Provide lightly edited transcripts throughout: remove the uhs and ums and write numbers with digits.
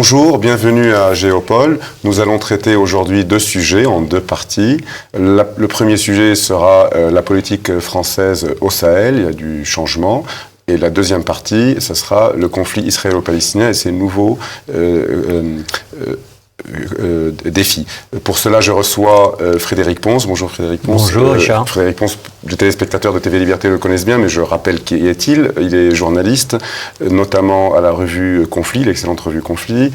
Bonjour, bienvenue à Géopol. Nous allons traiter aujourd'hui deux sujets en deux parties. Le premier sujet sera la politique française au Sahel, il y a du changement. Et la deuxième partie, ce sera le conflit israélo-palestinien et ses nouveaux défis. Pour cela, je reçois Frédéric Pons. Bonjour Frédéric Pons. Bonjour Richard. Frédéric Pons, les téléspectateurs de TV Liberté le connaissent bien, mais je rappelle qui est-il. Il est journaliste, notamment à la revue Conflit, l'excellente revue Conflit.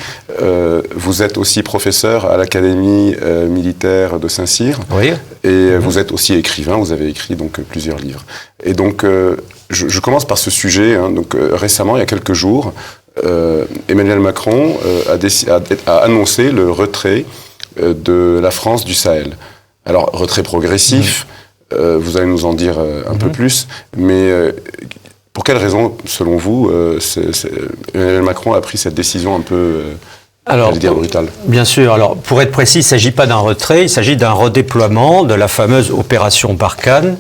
Vous êtes aussi professeur à l'Académie militaire de Saint-Cyr. Oui. Et vous êtes aussi écrivain, vous avez écrit donc plusieurs livres. Et donc, je commence par ce sujet. Donc, récemment, il y a quelques jours, Emmanuel Macron a annoncé le retrait de la France du Sahel. Alors, retrait progressif, vous allez nous en dire un peu plus, mais pour quelle raison, selon vous, Emmanuel Macron a pris cette décision un peu... Alors, brutal. Bien sûr. Alors, pour être précis, il ne s'agit pas d'un retrait, il s'agit d'un redéploiement de la fameuse opération Barkhane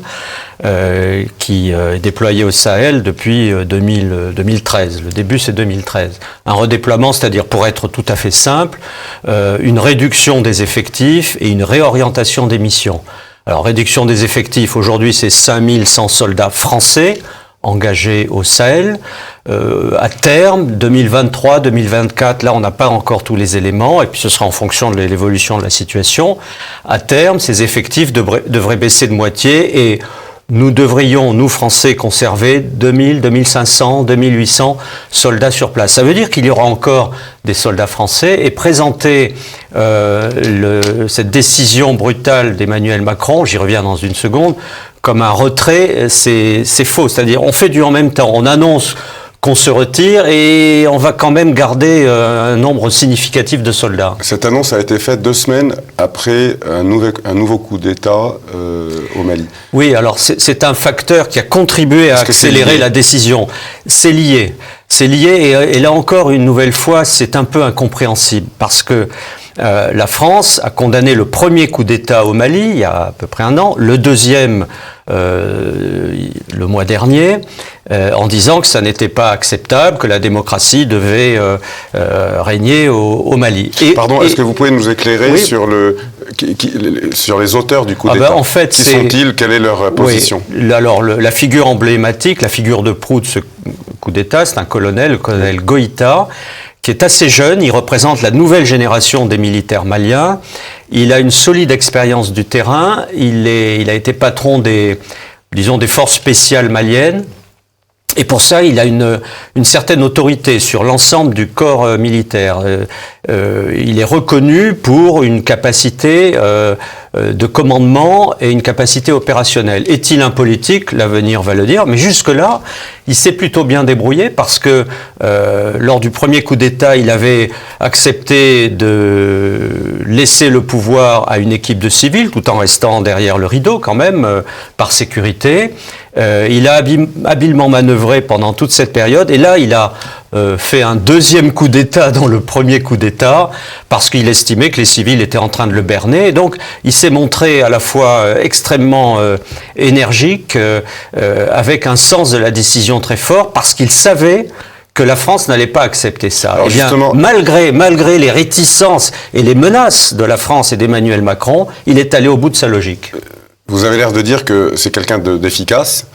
qui est déployée au Sahel depuis 2013. Le début, c'est 2013. Un redéploiement, c'est-à-dire, pour être tout à fait simple, une réduction des effectifs et une réorientation des missions. Alors, réduction des effectifs, aujourd'hui, c'est 5100 soldats français engagés au Sahel. À terme, 2023-2024, là on n'a pas encore tous les éléments, et puis ce sera en fonction de l'évolution de la situation. À terme, ces effectifs devraient baisser de moitié, et nous devrions, nous Français, conserver 2000, 2500, 2800 soldats sur place. Ça veut dire qu'il y aura encore des soldats français, et présenter cette décision brutale d'Emmanuel Macron, j'y reviens dans une seconde, comme un retrait, c'est faux. C'est-à-dire, on fait du en même temps. On annonce qu'on se retire et on va quand même garder un nombre significatif de soldats. Cette annonce a été faite 2 semaines après un nouveau coup d'État au Mali. Oui, alors c'est un facteur qui a contribué à accélérer la décision. C'est lié. C'est lié et là encore, une nouvelle fois, c'est un peu incompréhensible parce que la France a condamné le premier coup d'État au Mali, il y a à peu près un an, le deuxième le mois dernier, en disant que ça n'était pas acceptable, que la démocratie devait régner au Mali. Est-ce que vous pouvez nous éclairer sur les auteurs du coup d'État? En fait, qui sont-ils? Quelle est leur position? Alors, la figure emblématique, la figure de proue de ce coup d'État, c'est un colonel, le colonel Goïta, qui est assez jeune. Il représente la nouvelle génération des militaires maliens. Il a une solide expérience du terrain. Il a été patron des forces spéciales maliennes. Et pour ça, il a une certaine autorité sur l'ensemble du corps militaire. Il est reconnu pour une capacité de commandement et une capacité opérationnelle. Est-il un politique? L'avenir va le dire. Mais jusque-là, il s'est plutôt bien débrouillé parce que lors du premier coup d'État, il avait accepté de laisser le pouvoir à une équipe de civils, tout en restant derrière le rideau quand même, par sécurité. Il a habilement manœuvré pendant toute cette période et là il a fait un deuxième coup d'État dans le premier coup d'État parce qu'il estimait que les civils étaient en train de le berner. Et donc il s'est montré à la fois extrêmement énergique, avec un sens de la décision très fort parce qu'il savait que la France n'allait pas accepter ça. Alors malgré les réticences et les menaces de la France et d'Emmanuel Macron, il est allé au bout de sa logique. Vous avez l'air de dire que c'est quelqu'un d'efficace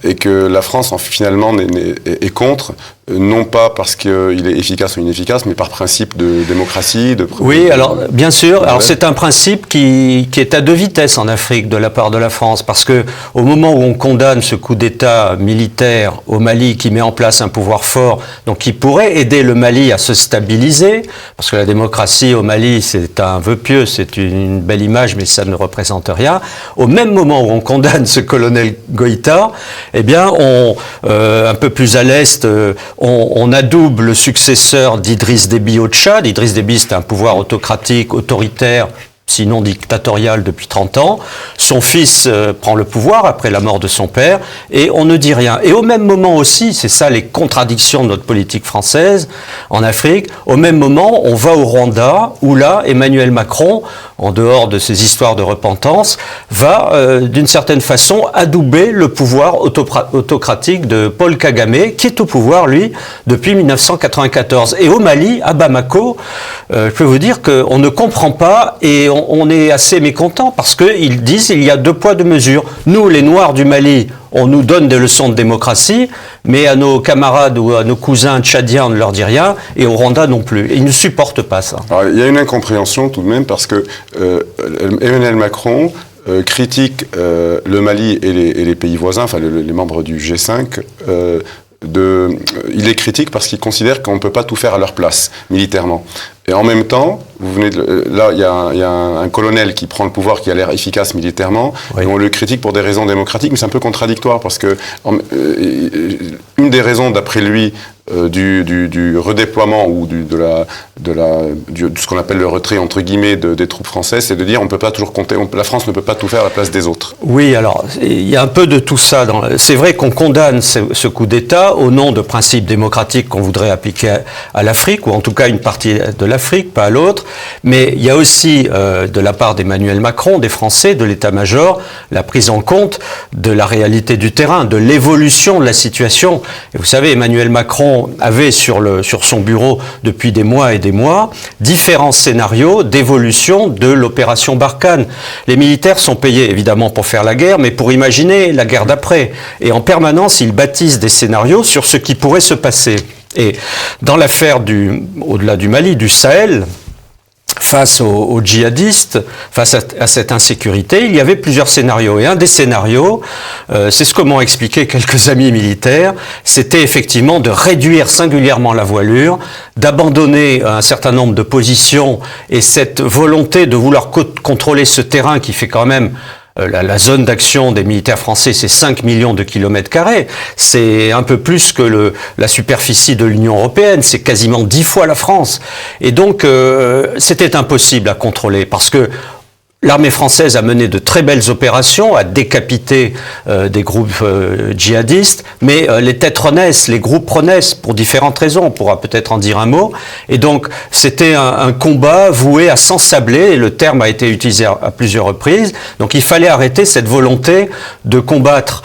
et que la France finalement est contre, non pas parce qu'il est efficace ou inefficace, mais par principe de démocratie. Oui, alors bien sûr. Alors c'est un principe qui est à deux vitesses en Afrique de la part de la France, parce que au moment où on condamne ce coup d'État militaire au Mali qui met en place un pouvoir fort, donc qui pourrait aider le Mali à se stabiliser, parce que la démocratie au Mali c'est un vœu pieux, c'est une belle image, mais ça ne représente rien. Au même moment où on condamne ce colonel Goïta, eh bien, un peu plus à l'est, on adoube le successeur d'Idriss Déby au Tchad. Idriss Déby, c'est un pouvoir autocratique, autoritaire, sinon dictatorial depuis 30 ans. Son fils prend le pouvoir après la mort de son père et on ne dit rien. Et au même moment aussi, c'est ça les contradictions de notre politique française en Afrique, au même moment, on va au Rwanda où là, Emmanuel Macron en dehors de ces histoires de repentance, va d'une certaine façon adouber le pouvoir autocratique de Paul Kagame, qui est au pouvoir, lui, depuis 1994. Et au Mali, à Bamako, je peux vous dire qu'on ne comprend pas et on est assez mécontent parce qu'ils disent qu'il y a 2 poids 2 mesures. Nous, les Noirs du Mali, on nous donne des leçons de démocratie, mais à nos camarades ou à nos cousins tchadiens, on ne leur dit rien, et au Rwanda non plus. Et ils ne supportent pas ça. Alors, il y a une incompréhension tout de même, parce que Emmanuel Macron critique le Mali et les pays voisins, enfin les membres du G5, il les critique parce qu'il considère qu'on ne peut pas tout faire à leur place, militairement. Et en même temps, là, il y a un colonel qui prend le pouvoir, qui a l'air efficace militairement, oui. Et on le critique pour des raisons démocratiques, mais c'est un peu contradictoire, parce que une des raisons, d'après lui, du redéploiement ou de ce qu'on appelle le retrait, entre guillemets, des troupes françaises, c'est de dire on peut pas toujours compter, la France ne peut pas tout faire à la place des autres. Oui, alors, il y a un peu de tout ça. C'est vrai qu'on condamne ce coup d'État au nom de principes démocratiques qu'on voudrait appliquer à l'Afrique, ou en tout cas une partie de l'Afrique, pas à l'autre, mais il y a aussi, de la part d'Emmanuel Macron, des Français, de l'état-major, la prise en compte de la réalité du terrain, de l'évolution de la situation. Et vous savez, Emmanuel Macron avait sur son bureau depuis des mois et des mois différents scénarios d'évolution de l'opération Barkhane. Les militaires sont payés évidemment pour faire la guerre, mais pour imaginer la guerre d'après. Et en permanence, ils bâtissent des scénarios sur ce qui pourrait se passer. Et dans l'affaire au-delà du Mali, du Sahel, face aux djihadistes, face à cette insécurité, il y avait plusieurs scénarios. Et un des scénarios, c'est ce que m'ont expliqué quelques amis militaires, c'était effectivement de réduire singulièrement la voilure, d'abandonner un certain nombre de positions, et cette volonté de vouloir contrôler ce terrain qui fait quand même la zone d'action des militaires français, c'est 5 millions de kilomètres carrés. C'est un peu plus que la superficie de l'Union européenne. C'est quasiment 10 fois la France. Et donc, c'était impossible à contrôler parce que l'armée française a mené de très belles opérations, a décapité des groupes djihadistes, mais les têtes renaissent, les groupes renaissent pour différentes raisons, on pourra peut-être en dire un mot. Et donc, c'était un combat voué à s'ensabler, et le terme a été utilisé à plusieurs reprises. Donc, il fallait arrêter cette volonté de combattre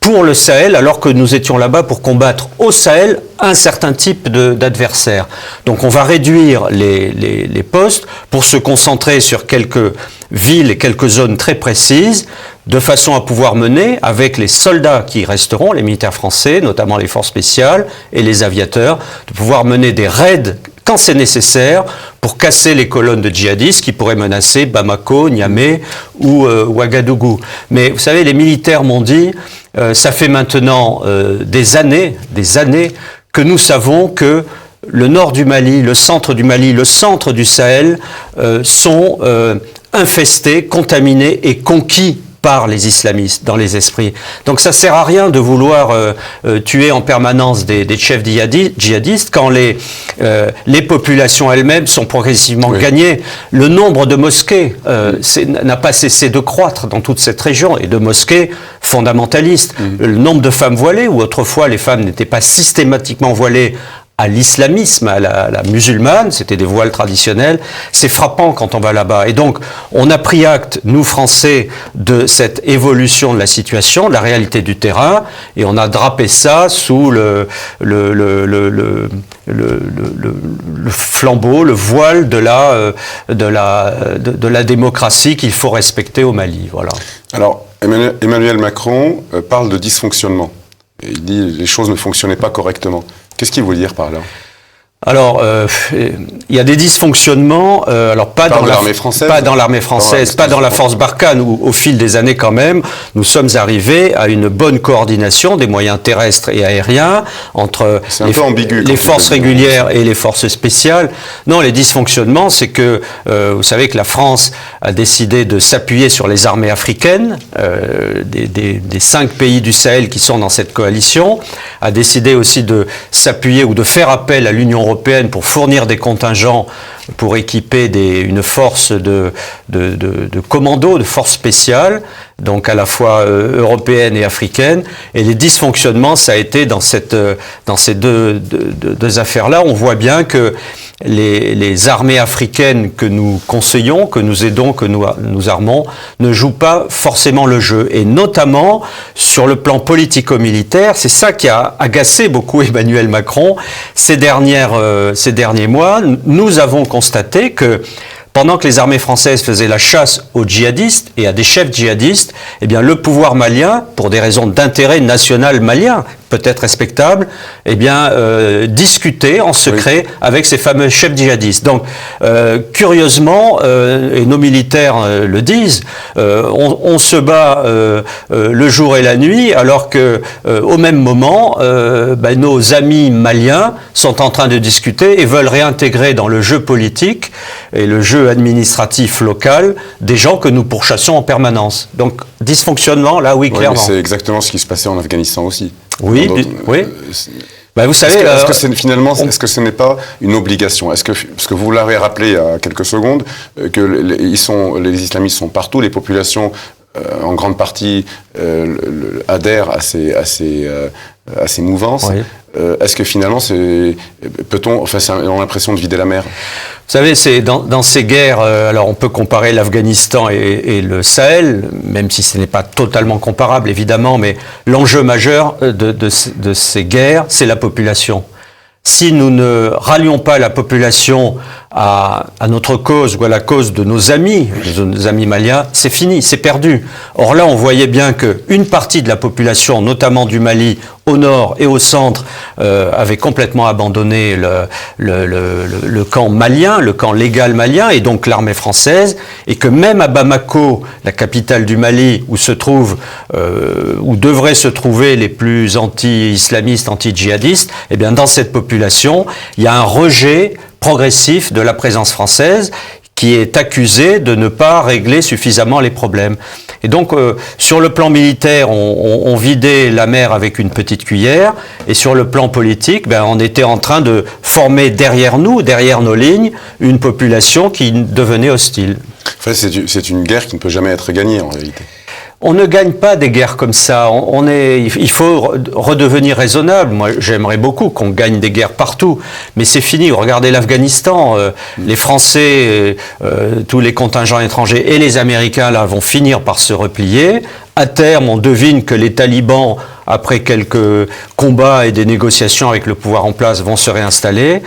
pour le Sahel, alors que nous étions là-bas pour combattre au Sahel un certain type d'adversaires. Donc on va réduire les postes pour se concentrer sur quelques villes et quelques zones très précises, de façon à pouvoir mener, avec les soldats qui resteront, les militaires français, notamment les forces spéciales et les aviateurs, de pouvoir mener des raids quand c'est nécessaire pour casser les colonnes de djihadistes qui pourraient menacer Bamako, Niamey ou Ouagadougou. Mais vous savez, les militaires m'ont dit, ça fait maintenant des années que nous savons que le nord du Mali, le centre du Sahel sont infestés, contaminés et conquis par les islamistes dans les esprits. Donc ça sert à rien de vouloir tuer en permanence des chefs djihadistes quand les populations elles-mêmes sont progressivement gagnées. Le nombre de mosquées n'a pas cessé de croître dans toute cette région, et de mosquées fondamentalistes. Le nombre de femmes voilées, où autrefois les femmes n'étaient pas systématiquement voilées à l'islamisme, à la musulmane, c'était des voiles traditionnels, c'est frappant quand on va là-bas. Et donc, on a pris acte, nous Français, de cette évolution de la situation, de la réalité du terrain, et on a drapé ça sous le flambeau, le voile de la démocratie qu'il faut respecter au Mali. Voilà. Alors, Emmanuel Macron parle de dysfonctionnement. Il dit les choses ne fonctionnaient pas correctement. Qu'est-ce qu'il veut dire par là ? Alors, il y a des dysfonctionnements, alors pas dans l'armée française, pas dans la force Barkhane, où au fil des années quand même, nous sommes arrivés à une bonne coordination des moyens terrestres et aériens entre les forces régulières et les forces spéciales. Non, les dysfonctionnements, c'est que, vous savez que la France a décidé de s'appuyer sur les armées africaines, des 5 pays du Sahel qui sont dans cette coalition, a décidé aussi de s'appuyer ou de faire appel à l'Union européenne pour fournir des contingents pour équiper une force de commando, de force spéciale, donc à la fois européenne et africaine. Et les dysfonctionnements, ça a été dans ces deux affaires-là. On voit bien que les armées africaines que nous conseillons, que nous aidons, que nous armons, ne jouent pas forcément le jeu. Et notamment, sur le plan politico-militaire, c'est ça qui a agacé beaucoup Emmanuel Macron ces derniers mois. Nous avons constaté que pendant que les armées françaises faisaient la chasse aux djihadistes et à des chefs djihadistes, eh bien, le pouvoir malien, pour des raisons d'intérêt national malien, peut-être respectable, eh bien, discutait en secret avec ces fameux chefs djihadistes. Donc, curieusement, et nos militaires le disent, on se bat le jour et la nuit, alors que au même moment, nos amis maliens sont en train de discuter et veulent réintégrer dans le jeu politique et le jeu administratif local des gens que nous pourchassons en permanence. Donc, dysfonctionnement, là, oui, clairement. C'est exactement ce qui se passait en Afghanistan aussi. Oui, oui. Vous savez, est-ce que ce n'est pas une obligation? Parce que vous l'avez rappelé il y a quelques secondes, que les islamistes sont partout, les populations en grande partie adhèrent à ces mouvances. Oui. Est-ce que finalement, on a l'impression de vider la mer? Vous savez, c'est dans ces guerres, alors on peut comparer l'Afghanistan et le Sahel, même si ce n'est pas totalement comparable évidemment, mais l'enjeu majeur de ces guerres, c'est la population. Si nous ne rallions pas la population à notre cause ou à la cause de nos amis maliens, c'est fini, c'est perdu. Or là, on voyait bien qu'une partie de la population, notamment du Mali, au nord et au centre, avait complètement abandonné le camp malien, le camp légal malien, et donc l'armée française, et que même à Bamako, la capitale du Mali, où devraient se trouver les plus anti-islamistes, anti-djihadistes, eh bien dans cette population, il y a un rejet progressif de la présence française qui est accusée de ne pas régler suffisamment les problèmes. Et donc, sur le plan militaire, on vidait la mer avec une petite cuillère, et sur le plan politique, on était en train de former derrière nous, derrière nos lignes, une population qui devenait hostile. En fait, c'est une guerre qui ne peut jamais être gagnée, en réalité. On ne gagne pas des guerres comme ça. Il faut redevenir raisonnable. Moi, j'aimerais beaucoup qu'on gagne des guerres partout, mais c'est fini. Regardez l'Afghanistan. Les Français, tous les contingents étrangers et les Américains là vont finir par se replier. À terme, on devine que les talibans, après quelques combats et des négociations avec le pouvoir en place, vont se réinstaller.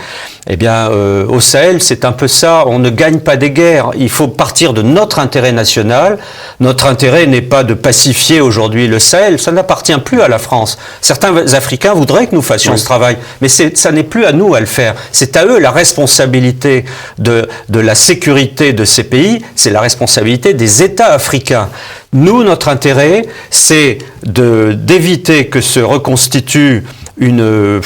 Eh bien, au Sahel, c'est un peu ça. On ne gagne pas des guerres. Il faut partir de notre intérêt national. Notre intérêt n'est pas de pacifier aujourd'hui le Sahel. Ça n'appartient plus à la France. Certains Africains voudraient que nous fassions ce travail, mais ça n'est plus à nous à le faire. C'est à eux la responsabilité de la sécurité de ces pays. C'est la responsabilité des États africains. Nous, notre intérêt, c'est d'éviter que se reconstitue une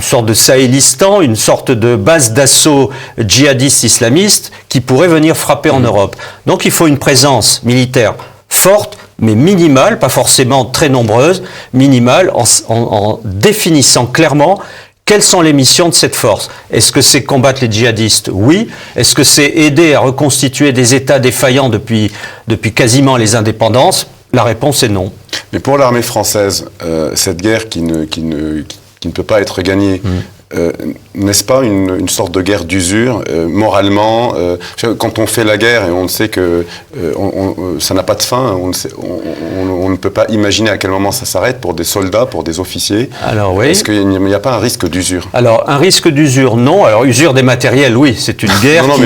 sorte de Sahélistan, une sorte de base d'assaut djihadiste islamiste qui pourrait venir frapper en Europe. Donc il faut une présence militaire forte, mais minimale, pas forcément très nombreuse, minimale, en définissant clairement quelles sont les missions de cette force. Est-ce que c'est combattre les djihadistes? Oui. Est-ce que c'est aider à reconstituer des États défaillants depuis quasiment les indépendances? La réponse est non. Mais pour l'armée française, cette guerre qui ne peut pas être gagnée, n'est-ce pas une sorte de guerre d'usure, moralement? Quand on fait la guerre et on sait que ça n'a pas de fin, on ne peut pas imaginer à quel moment ça s'arrête pour des soldats, pour des officiers. Alors oui. Est-ce qu'il n'y a pas un risque d'usure? Alors un risque d'usure, non. Alors usure des matériels, oui, c'est une guerre non,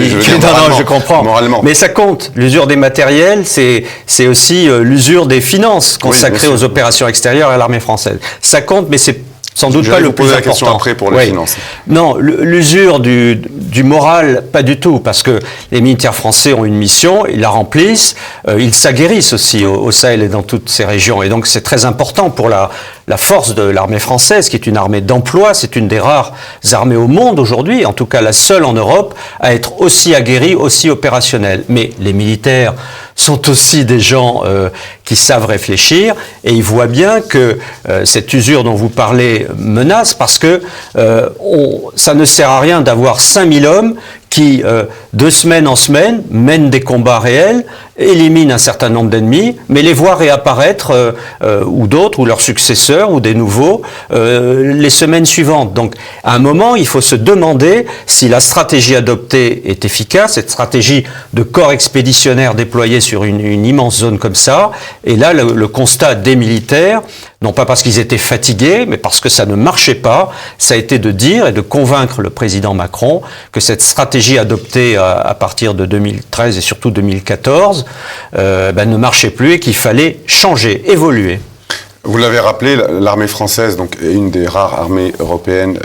je comprends. Moralement. Mais ça compte. L'usure des matériels, c'est aussi l'usure des finances consacrées aux opérations extérieures à l'armée française. Ça compte, mais c'est sans doute pas le plus important. Je vais vous poser la question après pour les finances. Non, l'usure du moral, pas du tout, parce que les militaires français ont une mission, ils la remplissent, ils s'aguerrissent aussi au Sahel et dans toutes ces régions. Et donc c'est très important pour la force de l'armée française, qui est une armée d'emploi, c'est une des rares armées au monde aujourd'hui, en tout cas la seule en Europe, à être aussi aguerrie, aussi opérationnelle. Mais les militaires sont aussi des gens qui savent réfléchir, et ils voient bien que cette usure dont vous parlez menace, parce que ça ne sert à rien d'avoir 5000 hommes qui, de semaine en semaine, mène des combats réels, élimine un certain nombre d'ennemis, mais les voit réapparaître, ou d'autres, ou leurs successeurs, ou des nouveaux, les semaines suivantes. Donc, à un moment, il faut se demander si la stratégie adoptée est efficace, cette stratégie de corps expéditionnaire déployé sur une immense zone comme ça. Et là, le constat des militaires, non pas parce qu'ils étaient fatigués, mais parce que ça ne marchait pas, ça a été de dire et de convaincre le président Macron que cette stratégie adoptée à partir de 2013 et surtout 2014 ne marchait plus et qu'il fallait changer, évoluer. Vous l'avez rappelé, l'armée française donc, est une des rares armées européennes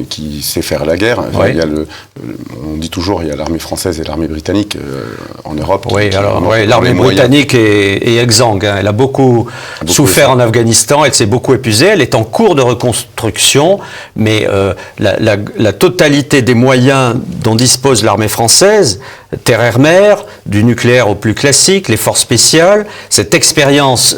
qui sait faire la guerre. Enfin, oui. Il y a on dit toujours il y a l'armée française et l'armée britannique en Europe. Oui, alors l'armée britannique est exsangue. Hein. Elle a beaucoup souffert en Afghanistan, elle s'est beaucoup épuisée, elle est en cours de reconstruction, mais la totalité des moyens dont dispose l'armée française, terre-air-mer, du nucléaire au plus classique, les forces spéciales, cette expérience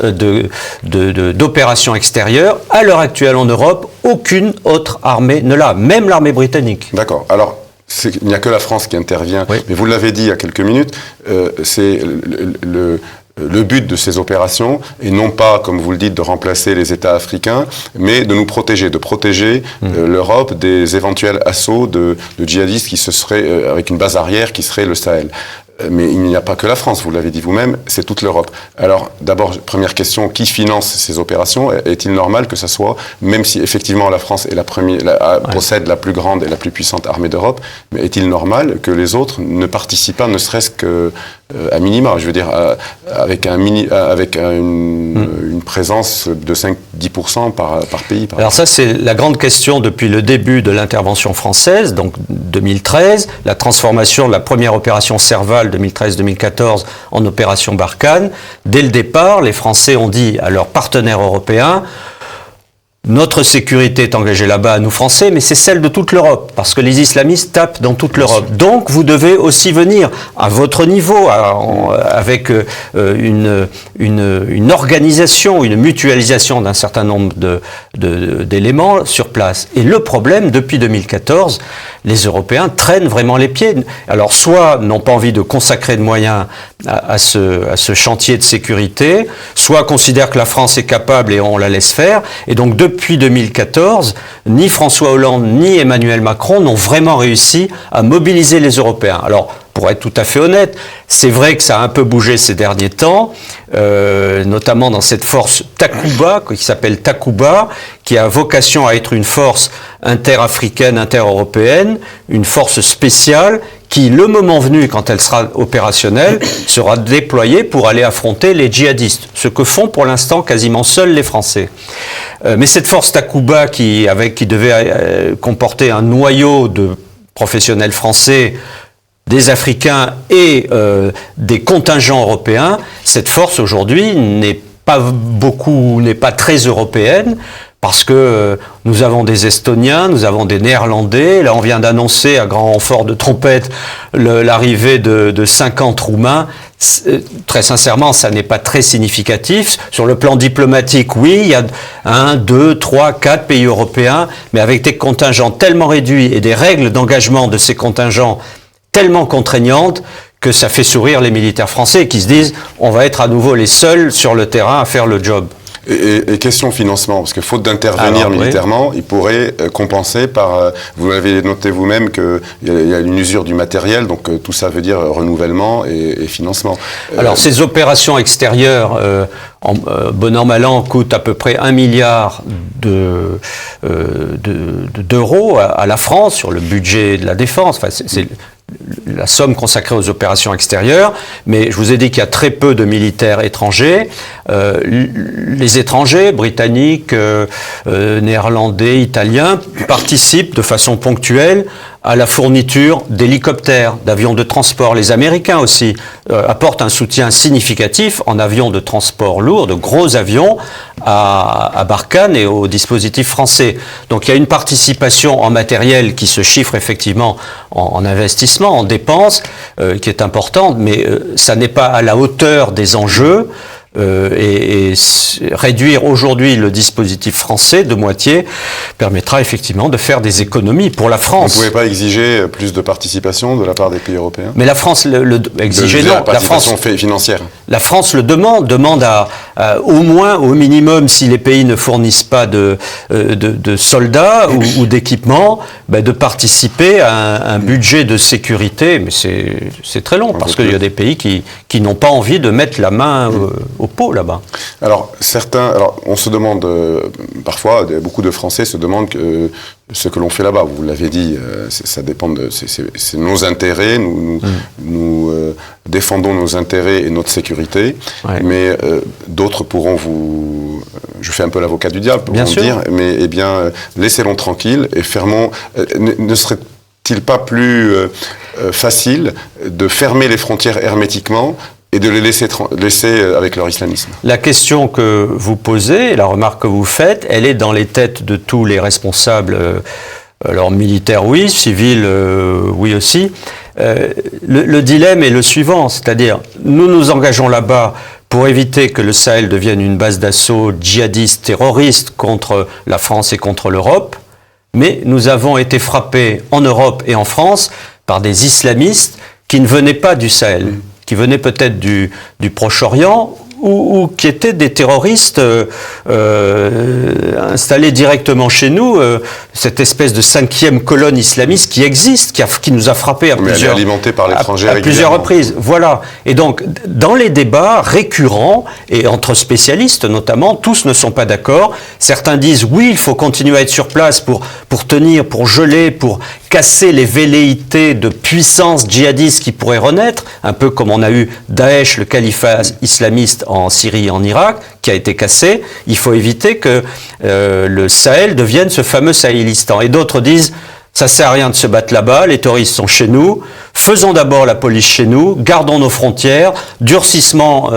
d'opération extérieure, à l'heure actuelle en Europe, aucune autre armée ne l'a, même l'armée britannique. D'accord. Alors, il n'y a que la France qui intervient, oui. Mais vous l'avez dit il y a quelques minutes, c'est le but de ces opérations est non pas, comme vous le dites, de remplacer les États africains, mais de nous protéger, l'Europe des éventuels assauts de djihadistes qui se seraient, avec une base arrière qui serait le Sahel. Mais il n'y a pas que la France, vous l'avez dit vous-même, c'est toute l'Europe. Alors, d'abord, première question, qui finance ces opérations? Est-il normal que ça soit, même si effectivement la France est possède la plus grande et la plus puissante armée d'Europe, mais est-il normal que les autres ne participent pas, ne serait-ce qu'à minima, je veux dire, avec une présence de 5-10% par pays. Alors ça, c'est la grande question depuis le début de l'intervention française, donc 2013, la transformation de la première opération Serval 2013-2014 en opération Barkhane. Dès le départ, les Français ont dit à leurs partenaires européens: notre sécurité est engagée là-bas, nous Français, mais c'est celle de toute l'Europe, parce que les islamistes tapent dans toute l'Europe. Donc vous devez aussi venir à votre niveau, avec une organisation, une mutualisation d'un certain nombre d'éléments sur place. Et le problème, depuis 2014, les Européens traînent vraiment les pieds. Alors soit n'ont pas envie de consacrer de moyens à ce chantier de sécurité, soit considèrent que la France est capable et on la laisse faire, et donc depuis 2014, ni François Hollande ni Emmanuel Macron n'ont vraiment réussi à mobiliser les Européens. Alors, pour être tout à fait honnête, c'est vrai que ça a un peu bougé ces derniers temps, notamment dans cette force Takuba, qui s'appelle Takuba, qui a vocation à être une force interafricaine, intereuropéenne, une force spéciale, qui, le moment venu, quand elle sera opérationnelle, sera déployée pour aller affronter les djihadistes, ce que font pour l'instant quasiment seuls les Français. Mais cette force Takuba, qui devait comporter un noyau de professionnels français, des Africains et des contingents européens, cette force aujourd'hui n'est pas très européenne, parce que nous avons des Estoniens, nous avons des Néerlandais. Là, on vient d'annoncer à grand renfort de trompette l'arrivée de 50 Roumains. Très sincèrement, ça n'est pas très significatif. Sur le plan diplomatique, oui, il y a 1, 2, 3, 4 pays européens, mais avec des contingents tellement réduits et des règles d'engagement de ces contingents tellement contraignantes que ça fait sourire les militaires français qui se disent « on va être à nouveau les seuls sur le terrain à faire le job ». Et question financement, parce que faute d'intervenir militairement, oui. Il pourrait compenser par, vous l'avez noté vous-même, qu'il y a une usure du matériel, donc tout ça veut dire renouvellement et financement. Alors ces opérations extérieures, bon an mal an, coûtent à peu près 1 milliard d'euros à la France sur le budget de la défense. Enfin, c'est la somme consacrée aux opérations extérieures, mais je vous ai dit qu'il y a très peu de militaires étrangers. Les étrangers, britanniques, néerlandais, italiens, participent de façon ponctuelle à la fourniture d'hélicoptères, d'avions de transport. Les Américains aussi apportent un soutien significatif en avions de transport lourds, de gros avions, à Barkhane et au dispositif français. Donc il y a une participation en matériel qui se chiffre effectivement en investissement, en dépenses, qui est importante, mais ça n'est pas à la hauteur des enjeux. et réduire aujourd'hui le dispositif français de moitié permettra effectivement de faire des économies pour la France. Vous ne pouvez pas exiger plus de participation de la part des pays européens? Mais la France exiger non. La participation financière. La France le demande au moins, au minimum, si les pays ne fournissent pas de soldats ou d'équipements, de participer à un budget de sécurité. Mais c'est très long, parce qu'il y a des pays qui n'ont pas envie de mettre la main au pot là-bas. Alors, on se demande, parfois, beaucoup de Français se demandent ce que l'on fait là-bas. Vous l'avez dit, ça dépend c'est nos intérêts, nous défendons nos intérêts et notre sécurité, mais d'autres pourront je fais un peu l'avocat du diable, pour vous dire, mais laissez-les tranquilles et fermons, ne serait-il pas plus facile de fermer les frontières hermétiquement et de les laisser avec leur islamisme? La question que vous posez, la remarque que vous faites, elle est dans les têtes de tous les responsables, alors militaires oui, civils oui aussi. Le dilemme est le suivant, c'est-à-dire nous nous engageons là-bas pour éviter que le Sahel devienne une base d'assaut djihadiste, terroriste contre la France et contre l'Europe, mais nous avons été frappés en Europe et en France par des islamistes qui ne venaient pas du Sahel, qui venaient peut-être du Proche-Orient ou qui étaient des terroristes installés directement chez nous, cette espèce de 5e colonne islamiste qui existe, qui nous a frappés à plusieurs reprises. Voilà. Et donc, dans les débats récurrents, et entre spécialistes notamment, tous ne sont pas d'accord. Certains disent, oui, il faut continuer à être sur place pour tenir, pour geler, pour casser les velléités de puissance djihadiste qui pourraient renaître, un peu comme on a eu Daesh, le califat islamiste en Syrie et en Irak, qui a été cassé. Il faut éviter que le Sahel devienne ce fameux Sahélistan. Et d'autres disent, ça sert à rien de se battre là-bas, les terroristes sont chez nous, faisons d'abord la police chez nous, gardons nos frontières, durcissons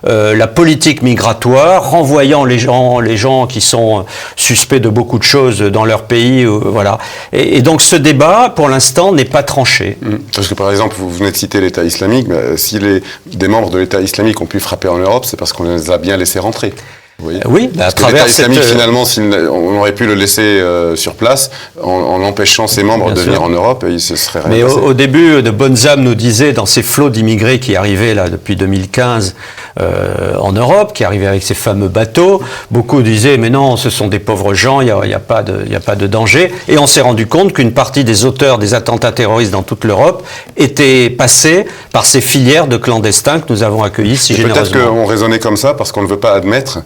la politique migratoire, renvoyant les gens qui sont suspects de beaucoup de choses dans leur pays, voilà. Et donc ce débat, pour l'instant, n'est pas tranché. Parce que par exemple, vous venez de citer l'État islamique, si des membres de l'État islamique ont pu frapper en Europe, c'est parce qu'on les a bien laissés rentrer. Oui, à travers l'État islamique, finalement, on aurait pu le laisser sur place en empêchant ses membres de venir en Europe, et il se serait rien passé. Mais au début, de bonnes âmes nous disaient, dans ces flots d'immigrés qui arrivaient là depuis 2015 en Europe, qui arrivaient avec ces fameux bateaux, beaucoup disaient, mais non, ce sont des pauvres gens, il n'y a pas de danger. Et on s'est rendu compte qu'une partie des auteurs des attentats terroristes dans toute l'Europe étaient passés par ces filières de clandestins que nous avons accueillis si généreusement. Peut-être qu'on raisonnait comme ça parce qu'on ne veut pas admettre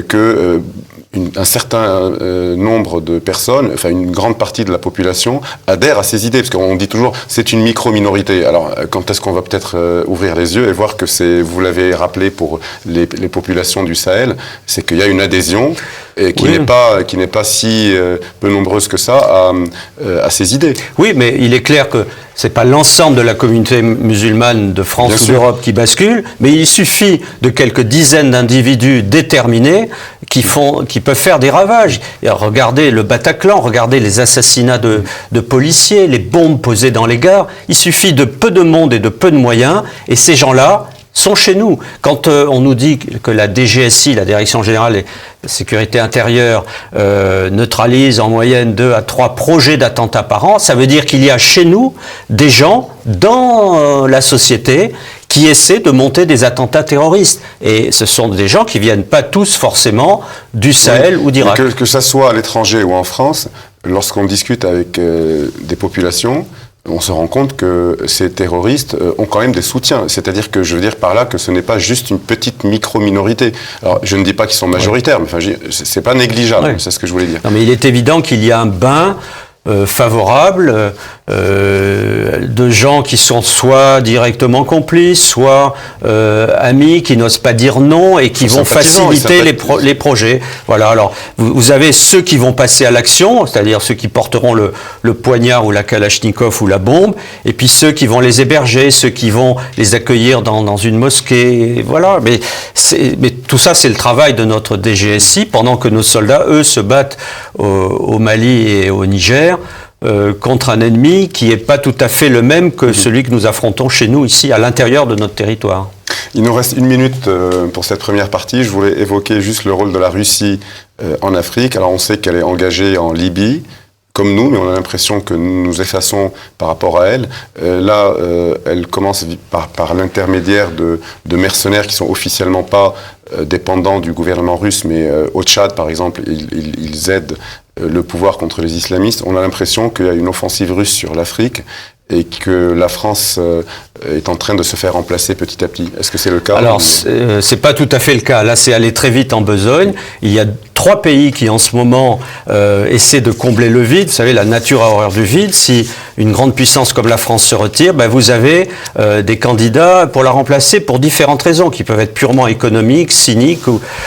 que un certain nombre de personnes, enfin une grande partie de la population, adhèrent à ces idées, parce qu'on dit toujours c'est une micro-minorité. Alors quand est-ce qu'on va peut-être ouvrir les yeux et voir que vous l'avez rappelé pour les populations du Sahel, c'est qu'il y a une adhésion et qui n'est pas si peu nombreuse que ça à ces idées. Oui, mais il est clair que c'est pas l'ensemble de la communauté musulmane de France ou d'Europe qui bascule, mais il suffit de quelques dizaines d'individus déterminés qui peuvent faire des ravages. Et regardez le Bataclan, regardez les assassinats de policiers, les bombes posées dans les gares. Il suffit de peu de monde et de peu de moyens, et ces gens-là sont chez nous. Quand on nous dit que la DGSI, la Direction Générale de la Sécurité Intérieure, neutralise en moyenne 2 à 3 projets d'attentats par an, ça veut dire qu'il y a chez nous des gens dans la société qui essaient de monter des attentats terroristes. Et ce sont des gens qui viennent pas tous forcément du Sahel ou d'Irak. Que ça soit à l'étranger ou en France, lorsqu'on discute avec des populations, on se rend compte que ces terroristes ont quand même des soutiens. C'est-à-dire que je veux dire par là que ce n'est pas juste une petite micro-minorité. Alors, je ne dis pas qu'ils sont majoritaires, mais enfin, c'est pas négligeable, c'est ce que je voulais dire. Non, mais il est évident qu'il y a un bain favorable de gens qui sont soit directement complices, soit amis qui n'osent pas dire non et qui vont faciliter les projets. Voilà. Alors vous avez ceux qui vont passer à l'action, c'est-à-dire ceux qui porteront le poignard ou la kalachnikov ou la bombe, et puis ceux qui vont les héberger, ceux qui vont les accueillir dans une mosquée. Et voilà. Mais tout ça, c'est le travail de notre DGSI, pendant que nos soldats, eux, se battent au Mali et au Niger contre un ennemi qui n'est pas tout à fait le même que celui que nous affrontons chez nous, ici, à l'intérieur de notre territoire. Il nous reste 1 minute pour cette première partie. Je voulais évoquer juste le rôle de la Russie en Afrique. Alors on sait qu'elle est engagée en Libye, comme nous, mais on a l'impression que nous nous effaçons par rapport à elle. Là, elle commence par l'intermédiaire de mercenaires qui sont officiellement pas dépendants du gouvernement russe, mais au Tchad, par exemple, ils aident le pouvoir contre les islamistes. On a l'impression qu'il y a une offensive russe sur l'Afrique et que la France est en train de se faire remplacer petit à petit. Est-ce que c'est le cas? Alors, c'est pas tout à fait le cas. Là, c'est allé très vite en besogne. Il y a 3 pays qui, en ce moment, essaient de combler le vide. Vous savez, la nature a horreur du vide. Si une grande puissance comme la France se retire, ben, vous avez des candidats pour la remplacer pour différentes raisons, qui peuvent être purement économiques, cyniques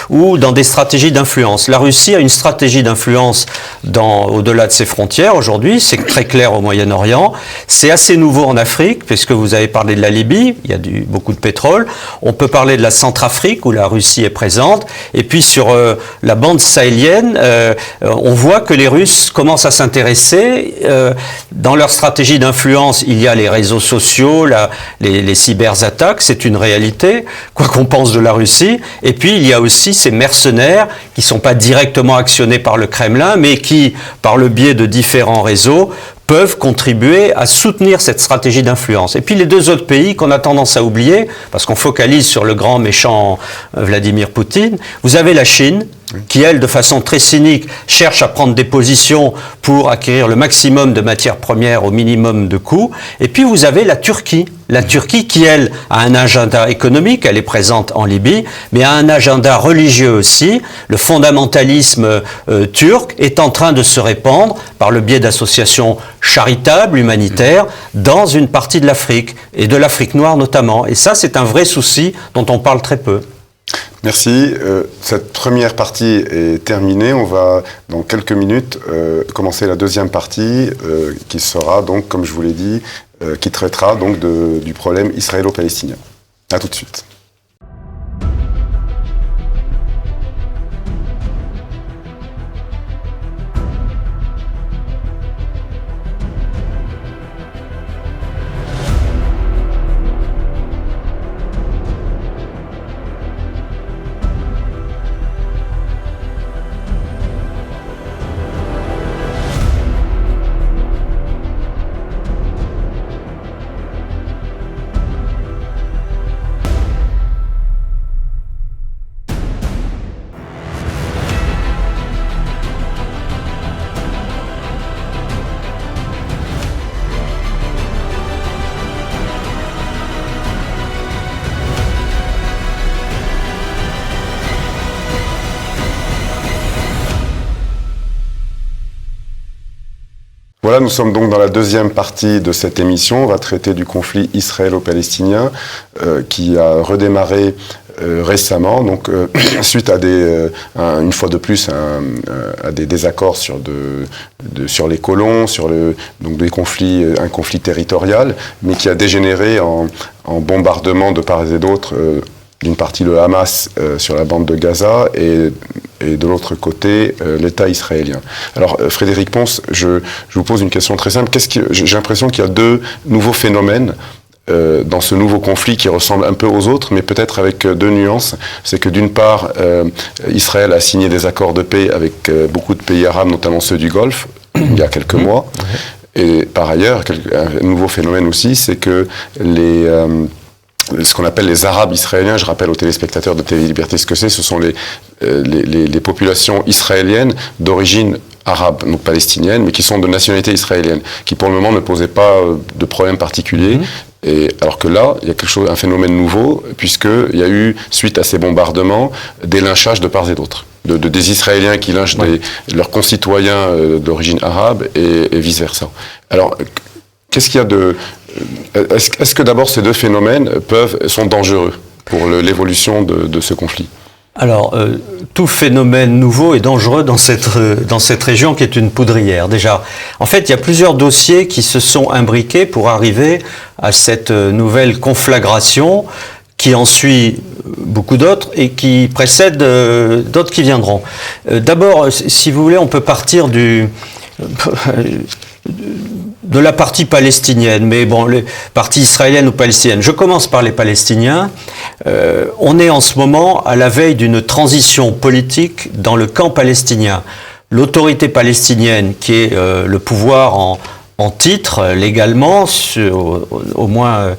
ou dans des stratégies d'influence. La Russie a une stratégie d'influence au-delà de ses frontières aujourd'hui. C'est très clair au Moyen-Orient. C'est assez nouveau en Afrique, puisque vous avez parlé de la Libye, il y a beaucoup de pétrole. On peut parler de la Centrafrique, où la Russie est présente. Et puis sur la bande sahélienne, on voit que les Russes commencent à s'intéresser. Dans leur stratégie d'influence, il y a les réseaux sociaux, les cyberattaques, c'est une réalité, quoi qu'on pense de la Russie. Et puis il y a aussi ces mercenaires qui ne sont pas directement actionnés par le Kremlin, mais qui, par le biais de différents réseaux, peuvent contribuer à soutenir cette stratégie d'influence. Et puis les 2 autres pays qu'on a tendance à oublier, parce qu'on focalise sur le grand méchant Vladimir Poutine, vous avez la Chine, qui, elle, de façon très cynique, cherche à prendre des positions pour acquérir le maximum de matières premières au minimum de coûts. Et puis vous avez la Turquie qui, elle, a un agenda économique, elle est présente en Libye, mais a un agenda religieux aussi. Le fondamentalisme turc est en train de se répandre par le biais d'associations charitables, humanitaires, dans une partie de l'Afrique, et de l'Afrique noire notamment. Et ça, c'est un vrai souci dont on parle très peu. Merci. Cette première partie est terminée. On va, dans quelques minutes, commencer la deuxième partie qui sera, donc, comme je vous l'ai dit, qui traitera donc du problème israélo-palestinien. À tout de suite. Voilà, nous sommes donc dans la deuxième partie de cette émission. On va traiter du conflit israélo-palestinien qui a redémarré récemment, donc suite à une fois de plus à des désaccords sur les colons, donc un conflit territorial, mais qui a dégénéré en bombardement de part et d'autre. D'une partie le Hamas sur la bande de Gaza et de l'autre côté l'État israélien. Alors Frédéric Pons, je vous pose une question très simple. J'ai l'impression qu'il y a 2 nouveaux phénomènes dans ce nouveau conflit qui ressemble un peu aux autres, mais peut-être avec 2 nuances. C'est que d'une part, Israël a signé des accords de paix avec beaucoup de pays arabes, notamment ceux du Golfe, il y a quelques mois. Et par ailleurs, un nouveau phénomène aussi, c'est que ce qu'on appelle les Arabes israéliens, je rappelle aux téléspectateurs de TV Liberté ce que c'est, ce sont les populations israéliennes d'origine arabe, donc palestinienne, mais qui sont de nationalité israélienne, qui pour le moment ne posaient pas de problème particulier. Et alors que là, il y a un phénomène nouveau, puisqu'il y a eu, suite à ces bombardements, des lynchages de part et d'autre. Des Israéliens qui lynchent leurs concitoyens d'origine arabe et vice-versa. Alors, qu'est-ce qu'il y a de... Est-ce que d'abord ces 2 phénomènes sont dangereux pour l'évolution de ce conflit? Alors, tout phénomène nouveau est dangereux dans cette région qui est une poudrière. Déjà, en fait, il y a plusieurs dossiers qui se sont imbriqués pour arriver à cette nouvelle conflagration qui en suit beaucoup d'autres et qui précède d'autres qui viendront. D'abord, si vous voulez, on peut partir de la partie palestinienne, mais bon, les parties israéliennes ou palestiniennes. Je commence par les Palestiniens. On est en ce moment à la veille d'une transition politique dans le camp palestinien. L'autorité palestinienne, qui est le pouvoir en titre, légalement, au moins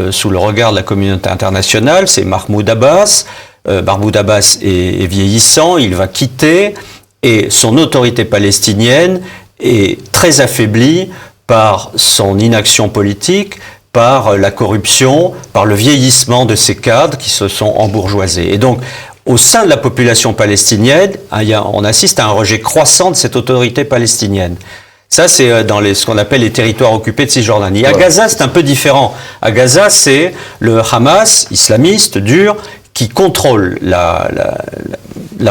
sous le regard de la communauté internationale, c'est Mahmoud Abbas. Mahmoud Abbas est vieillissant, il va quitter, et son autorité palestinienne est très affaiblie par son inaction politique, par la corruption, par le vieillissement de ses cadres qui se sont embourgeoisés. Et donc, au sein de la population palestinienne, on assiste à un rejet croissant de cette autorité palestinienne. Ça, c'est dans ce qu'on appelle les territoires occupés de Cisjordanie. À Gaza, c'est un peu différent. À Gaza, c'est le Hamas, islamiste, dur, qui contrôle la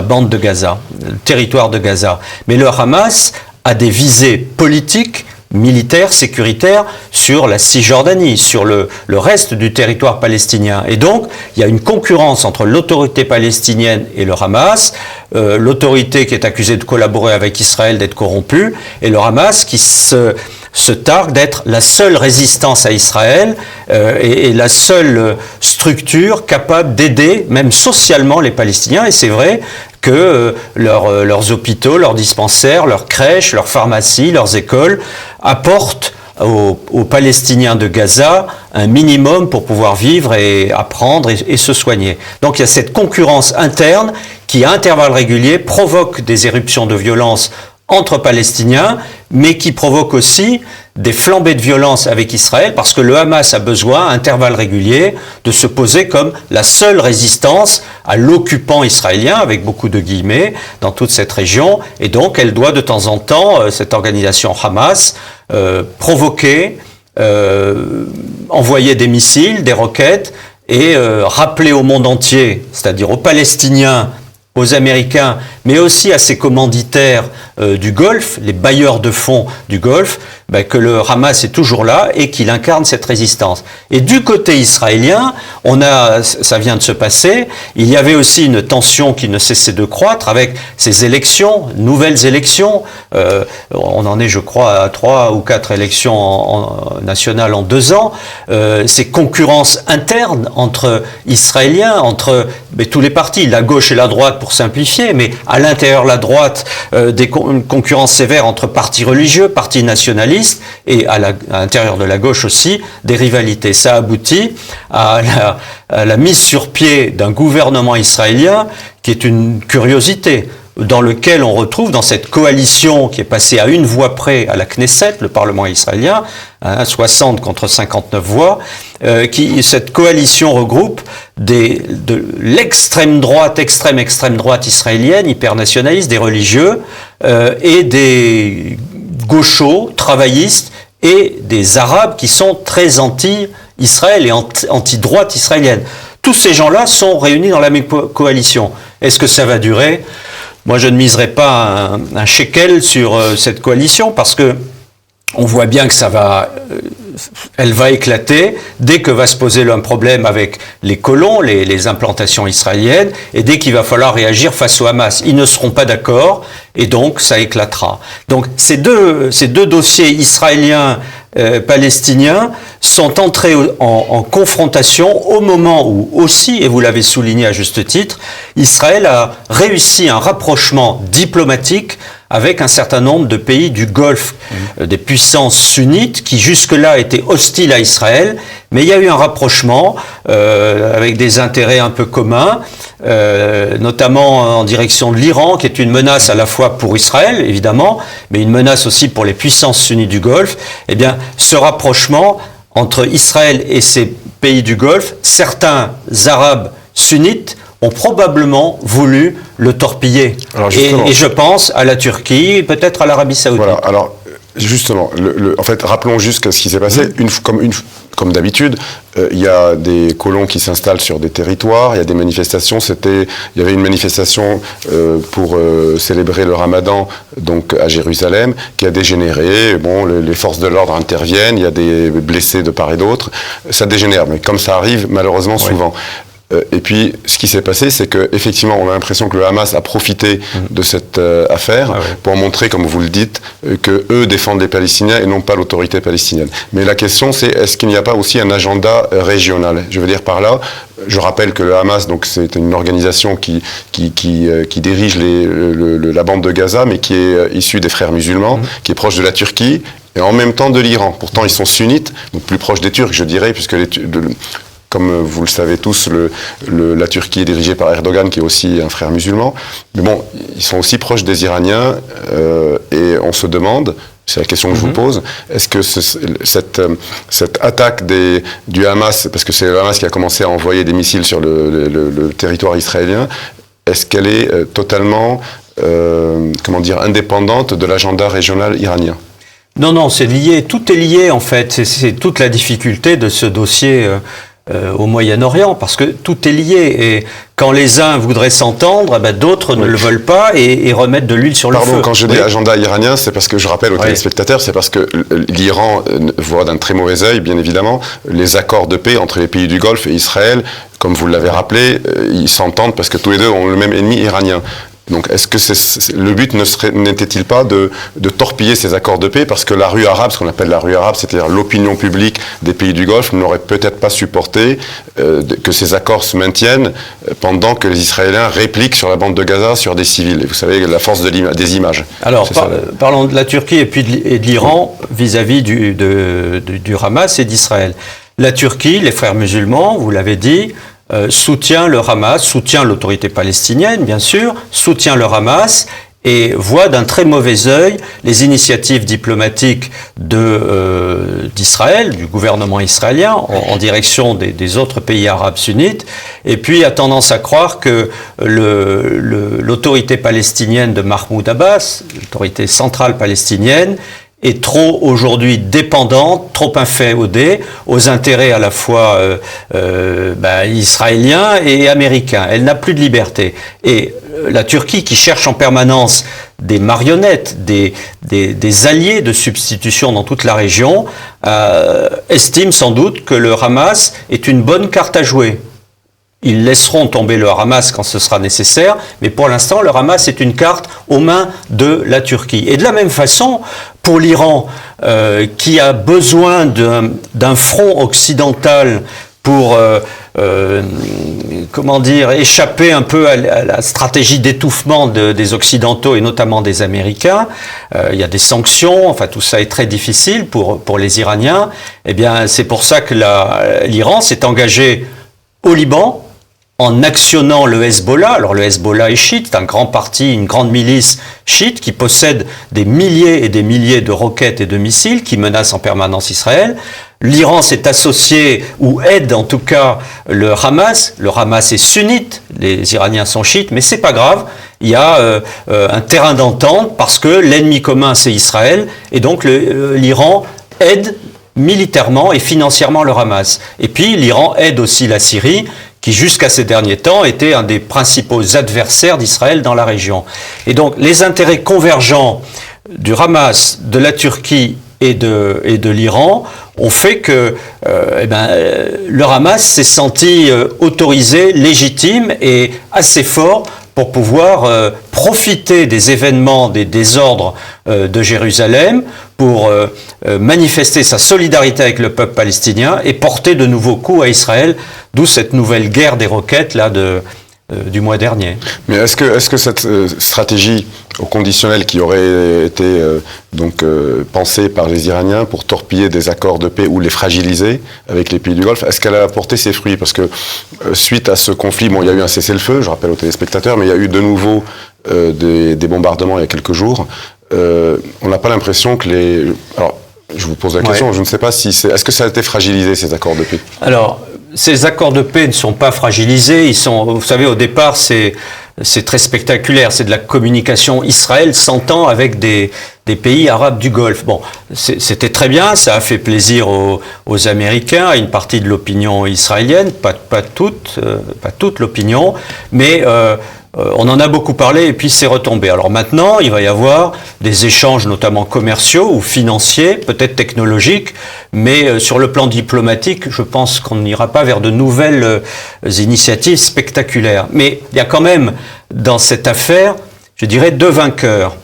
bande de Gaza, le territoire de Gaza. Mais le Hamas a des visées politiques, militaires, sécuritaires sur la Cisjordanie, sur le reste du territoire palestinien. Et donc, il y a une concurrence entre l'autorité palestinienne et le Hamas, l'autorité qui est accusée de collaborer avec Israël, d'être corrompue, et le Hamas qui se targue d'être la seule résistance à Israël et la seule structure capable d'aider, même socialement, les Palestiniens. Et c'est vrai que leurs hôpitaux, leurs dispensaires, leurs crèches, leurs pharmacies, leurs écoles apportent aux Palestiniens de Gaza un minimum pour pouvoir vivre et apprendre et se soigner. Donc il y a cette concurrence interne qui, à intervalles réguliers, provoque des éruptions de violence entre Palestiniens, mais qui provoque aussi des flambées de violence avec Israël, parce que le Hamas a besoin, à intervalles réguliers, de se poser comme la seule résistance à l'occupant israélien, avec beaucoup de guillemets, dans toute cette région. Et donc, elle doit de temps en temps, cette organisation Hamas, provoquer, envoyer des missiles, des roquettes, et rappeler au monde entier, c'est-à-dire aux Palestiniens, aux Américains, mais aussi à ces commanditaires du Golfe, les bailleurs de fonds du Golfe, que le Hamas est toujours là et qu'il incarne cette résistance. Et du côté israélien, ça vient de se passer, il y avait aussi une tension qui ne cessait de croître avec ces élections, nouvelles élections. On en est, je crois, à 3 ou 4 élections nationales en 2 ans. Ces concurrences internes entre Israéliens, entre tous les partis, la gauche et la droite pour simplifier, mais à l'intérieur de la droite, une concurrence sévère entre partis religieux, partis nationalistes, et à l'intérieur de la gauche aussi, des rivalités. Ça aboutit à la mise sur pied d'un gouvernement israélien qui est une curiosité, dans lequel on retrouve, dans cette coalition qui est passée à une voix près à la Knesset, le Parlement israélien, 60 contre 59 voix, cette coalition regroupe de l'extrême droite, extrême droite israélienne, hyper-nationaliste, des religieux, et des gauchos, travaillistes, et des Arabes qui sont très anti-Israël et anti-droite israélienne. Tous ces gens-là sont réunis dans la même coalition. Est-ce que ça va durer ? Moi, je ne miserai pas un shekel sur cette coalition parce que on voit bien que elle va éclater dès que va se poser un problème avec les colons, les implantations israéliennes, et dès qu'il va falloir réagir face au Hamas. Ils ne seront pas d'accord, et donc ça éclatera. Donc ces deux dossiers israéliens, palestiniens, sont entrés en confrontation au moment où aussi, et vous l'avez souligné à juste titre, Israël a réussi un rapprochement diplomatique avec un certain nombre de pays du Golfe, des puissances sunnites qui jusque-là étaient hostiles à Israël, mais il y a eu un rapprochement avec des intérêts un peu communs, notamment en direction de l'Iran, qui est une menace à la fois pour Israël, évidemment, mais une menace aussi pour les puissances sunnites du Golfe. Eh bien, ce rapprochement entre Israël et ces pays du Golfe, certains Arabes sunnites ont probablement voulu le torpiller. Et je pense à la Turquie, peut-être à l'Arabie Saoudite. Voilà, alors justement, en fait, rappelons juste ce qui s'est passé. Comme d'habitude, il y a des colons qui s'installent sur des territoires, il y a des manifestations. Il y avait une manifestation pour célébrer le Ramadan, donc à Jérusalem, qui a dégénéré. Bon, les forces de l'ordre interviennent, il y a des blessés de part et d'autre. Ça dégénère, mais comme ça arrive malheureusement souvent. Et puis, ce qui s'est passé, c'est que effectivement, on a l'impression que le Hamas a profité de cette affaire pour montrer, comme vous le dites, que eux défendent les Palestiniens et non pas l'autorité palestinienne. Mais la question, c'est est-ce qu'il n'y a pas aussi un agenda régional? Je veux dire par là, je rappelle que le Hamas, donc c'est une organisation qui dirige la bande de Gaza, mais qui est issue des frères musulmans, qui est proche de la Turquie et en même temps de l'Iran. Pourtant, ils sont sunnites, donc plus proches des Turcs, je dirais, puisque comme vous le savez tous, la Turquie est dirigée par Erdogan, qui est aussi un frère musulman. Mais bon, ils sont aussi proches des Iraniens, et on se demande, c'est la question que je vous pose, est-ce que cette attaque du Hamas, parce que c'est le Hamas qui a commencé à envoyer des missiles sur le territoire israélien, est-ce qu'elle est totalement, indépendante de l'agenda régional iranien? Non, c'est lié, tout est lié en fait, c'est toute la difficulté de ce dossier au Moyen-Orient, parce que tout est lié, et quand les uns voudraient s'entendre, d'autres ne le veulent pas et remettent de l'huile sur le feu. Pardon, quand je dis agenda iranien, c'est parce que je rappelle aux téléspectateurs, c'est parce que l'Iran voit d'un très mauvais œil, bien évidemment, les accords de paix entre les pays du Golfe et Israël. Comme vous l'avez rappelé, ils s'entendent parce que tous les deux ont le même ennemi iranien. Donc, est-ce que le but n'était-il pas de torpiller ces accords de paix, parce que la rue arabe, ce qu'on appelle la rue arabe, c'est-à-dire l'opinion publique des pays du Golfe, n'aurait peut-être pas supporté que ces accords se maintiennent pendant que les Israéliens répliquent sur la bande de Gaza sur des civils. Et vous savez, la force des images. Alors, parlons de la Turquie et puis de l'Iran vis-à-vis du Hamas et d'Israël. La Turquie, les frères musulmans, vous l'avez dit, soutient le Hamas, soutient l'autorité palestinienne, bien sûr, soutient le Hamas et voit d'un très mauvais œil les initiatives diplomatiques d'Israël, du gouvernement israélien, en direction des autres pays arabes sunnites, et puis a tendance à croire que l'autorité palestinienne de Mahmoud Abbas, l'autorité centrale palestinienne, est trop aujourd'hui dépendante, trop inféodée aux intérêts à la fois israéliens et américains. Elle n'a plus de liberté. Et la Turquie, qui cherche en permanence des marionnettes, des alliés de substitution dans toute la région, estime sans doute que le Hamas est une bonne carte à jouer. Ils laisseront tomber le Hamas quand ce sera nécessaire, mais pour l'instant, le Hamas est une carte aux mains de la Turquie. Et de la même façon, pour l'Iran, qui a besoin d'un front occidental pour échapper un peu à la stratégie d'étouffement des Occidentaux et notamment des Américains. Il y a des sanctions, enfin tout ça est très difficile pour les Iraniens. Eh bien, c'est pour ça que l'Iran s'est engagé au Liban, en actionnant le Hezbollah. Alors le Hezbollah est chiite, c'est un grand parti, une grande milice chiite qui possède des milliers et des milliers de roquettes et de missiles qui menacent en permanence Israël. L'Iran s'est associé, ou aide en tout cas, le Hamas. Le Hamas est sunnite, les Iraniens sont chiites, mais c'est pas grave. Il y a un terrain d'entente parce que l'ennemi commun c'est Israël, et donc l'Iran aide militairement et financièrement le Hamas. Et puis l'Iran aide aussi la Syrie, qui jusqu'à ces derniers temps était un des principaux adversaires d'Israël dans la région. Et donc les intérêts convergents du Hamas, de la Turquie et de l'Iran ont fait que le Hamas s'est senti autorisé, légitime et assez fort pour pouvoir profiter des événements, des désordres de Jérusalem, pour manifester sa solidarité avec le peuple palestinien et porter de nouveaux coups à Israël, d'où cette nouvelle guerre des roquettes là du mois dernier. Mais est-ce que cette stratégie au conditionnel qui aurait été pensée par les Iraniens pour torpiller des accords de paix ou les fragiliser avec les pays du Golfe, est-ce qu'elle a apporté ses fruits? Parce que suite à ce conflit, il y a eu un cessez-le-feu, je rappelle aux téléspectateurs, mais il y a eu de nouveau des bombardements il y a quelques jours. On n'a pas l'impression que Alors, je vous pose la question, je ne sais pas si est-ce que ça a été fragilisé, ces accords de paix? Alors, ces accords de paix ne sont pas fragilisés. Vous savez, au départ, c'est très spectaculaire. C'est de la communication. Israël s'entend avec des pays arabes du Golfe. Bon, c'était très bien. Ça a fait plaisir aux Américains, à une partie de l'opinion israélienne, pas toute l'opinion, mais On en a beaucoup parlé et puis c'est retombé. Alors maintenant, il va y avoir des échanges notamment commerciaux ou financiers, peut-être technologiques, mais sur le plan diplomatique, je pense qu'on n'ira pas vers de nouvelles initiatives spectaculaires. Mais il y a quand même dans cette affaire, je dirais, deux vainqueurs.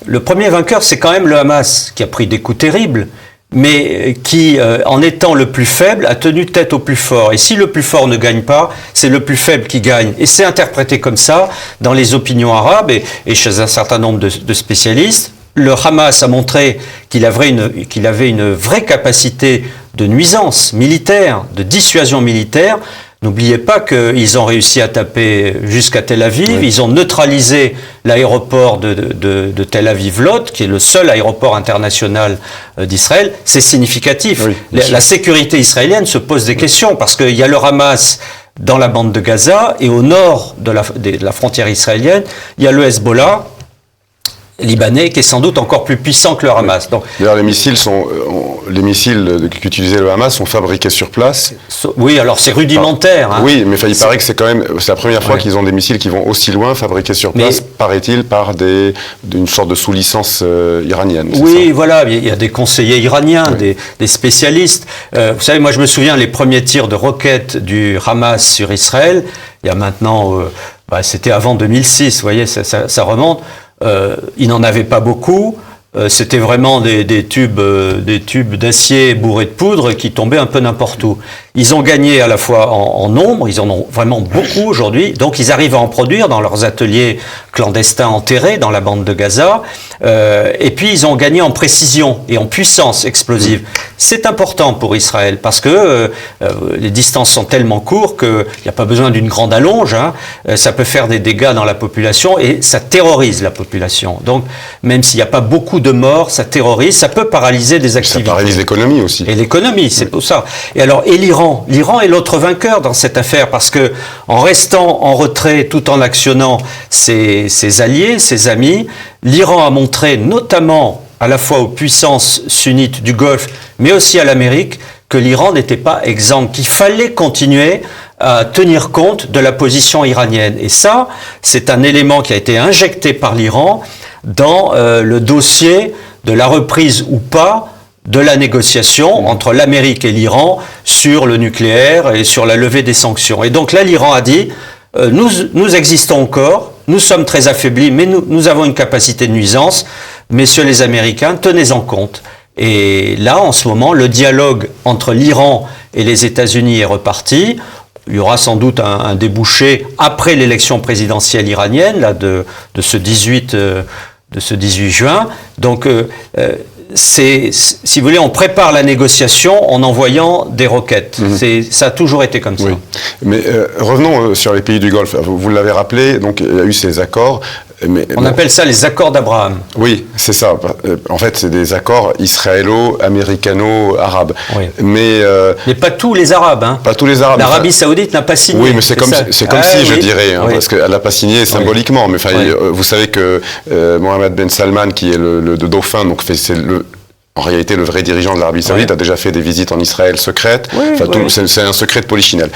Le premier vainqueur, c'est quand même le Hamas, qui a pris des coups terribles, mais qui, en étant le plus faible, a tenu tête au plus fort. Et si le plus fort ne gagne pas, c'est le plus faible qui gagne. Et c'est interprété comme ça dans les opinions arabes et chez un certain nombre de spécialistes. Le Hamas a montré qu'il avait une vraie capacité de nuisance militaire, de dissuasion militaire. N'oubliez pas qu'ils ont réussi à taper jusqu'à Tel Aviv, oui. Ils ont neutralisé l'aéroport de Tel Aviv-Lot, qui est le seul aéroport international d'Israël. C'est significatif. Oui, la sécurité israélienne se pose des questions, parce qu'il y a le Hamas dans la bande de Gaza, et au nord de la frontière israélienne, il y a le Hezbollah, libanais, qui est sans doute encore plus puissant que le Hamas. Donc, d'ailleurs, les missiles qu'utilisait le Hamas sont fabriqués sur place. Oui, alors c'est rudimentaire. Enfin, oui, mais il paraît que c'est la première fois qu'ils ont des missiles qui vont aussi loin, fabriqués sur place, paraît-il, par d'une sorte de sous-licence iranienne. Oui, ça voilà, il y a des conseillers iraniens, des spécialistes. Vous savez, moi je me souviens les premiers tirs de roquettes du Hamas sur Israël, il y a maintenant, c'était avant 2006, vous voyez, ça remonte. Il n'en avait pas beaucoup. C'était vraiment des tubes d'acier bourrés de poudre qui tombaient un peu n'importe où. Ils ont gagné à la fois en nombre, ils en ont vraiment beaucoup aujourd'hui, donc ils arrivent à en produire dans leurs ateliers clandestins enterrés dans la bande de Gaza, et puis ils ont gagné en précision et en puissance explosive. C'est important pour Israël parce que les distances sont tellement courtes qu'il n'y a pas besoin d'une grande allonge, hein. Ça peut faire des dégâts dans la population et ça terrorise la population. Donc même s'il n'y a pas beaucoup de morts, ça terrorise, ça peut paralyser des activités. Ça paralyse l'économie aussi. Et l'économie, c'est pour ça. Et alors, l'Iran est l'autre vainqueur dans cette affaire parce que en restant en retrait tout en actionnant ses alliés, ses amis, l'Iran a montré notamment à la fois aux puissances sunnites du Golfe, mais aussi à l'Amérique, que l'Iran n'était pas exempt, qu'il fallait continuer à tenir compte de la position iranienne. Et ça, c'est un élément qui a été injecté par l'Iran dans le dossier de la reprise ou pas de la négociation entre l'Amérique et l'Iran sur le nucléaire et sur la levée des sanctions. Et donc là, l'Iran a dit, nous existons encore, nous sommes très affaiblis, mais nous avons une capacité de nuisance. Messieurs les Américains, tenez-en compte. Et là, en ce moment, le dialogue entre l'Iran et les États-Unis est reparti. Il y aura sans doute un débouché après l'élection présidentielle iranienne, là, de ce 18 juin. Donc, si vous voulez, on prépare la négociation en envoyant des roquettes. Ça a toujours été comme ça. Oui. Mais revenons sur les pays du Golfe. Vous l'avez rappelé, donc il y a eu ces accords. On appelle ça les accords d'Abraham. Oui, c'est ça. En fait, c'est des accords israélo-américano-arabes. Oui. Mais pas tous les Arabes. Hein. Pas tous les Arabes. L'Arabie Saoudite n'a pas signé. Oui, mais c'est comme si, je dirais, hein, oui. parce qu'elle n'a pas signé symboliquement. Mais vous savez que Mohammed Ben Salman, qui est le dauphin, donc en réalité, le vrai dirigeant de l'Arabie Saoudite, a déjà fait des visites en Israël secrètes. C'est un secret de polichinelle.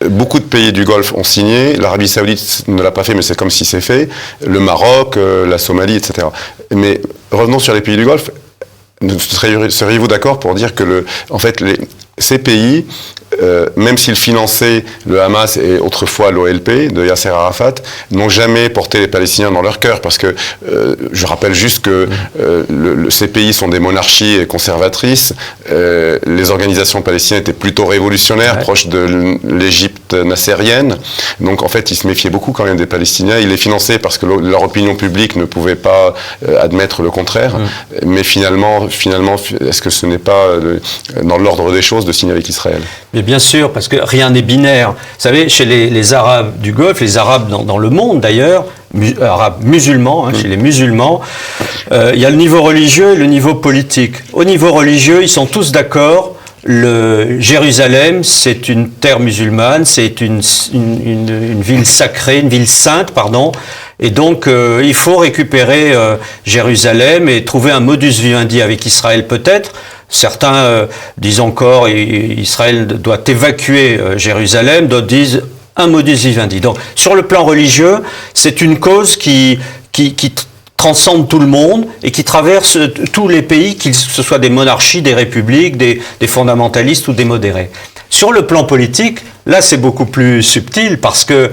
Beaucoup de pays du Golfe ont signé, l'Arabie Saoudite ne l'a pas fait, mais c'est comme si c'est fait, le Maroc, la Somalie, etc. Mais revenons sur les pays du Golfe, seriez-vous d'accord pour dire que ces pays, même s'ils finançaient le Hamas et autrefois l'OLP de Yasser Arafat, n'ont jamais porté les Palestiniens dans leur cœur, parce que je rappelle juste que ces pays sont des monarchies conservatrices, les organisations palestiniennes étaient plutôt révolutionnaires, proches de l'Égypte nassérienne, donc en fait ils se méfiaient beaucoup quand même des Palestiniens, ils les finançaient parce que leur opinion publique ne pouvait pas admettre le contraire, mais finalement, est-ce que ce n'est pas dans l'ordre des choses de signer avec Israël ? Mais bien sûr, parce que rien n'est binaire. Vous savez, chez les Arabes du Golfe, les Arabes dans le monde d'ailleurs, Arabes musulmans, chez les musulmans, il y a le niveau religieux et le niveau politique. Au niveau religieux, ils sont tous d'accord. Jérusalem, c'est une terre musulmane, c'est une ville sacrée, une ville sainte, pardon. Et donc, il faut récupérer Jérusalem et trouver un modus vivendi avec Israël peut-être. Certains disent encore Israël doit évacuer Jérusalem, d'autres disent un modus vivendi. Donc, sur le plan religieux, c'est une cause qui transcende tout le monde et qui traverse tous les pays, que ce soit des monarchies, des républiques, des fondamentalistes ou des modérés. Sur le plan politique, là c'est beaucoup plus subtil parce que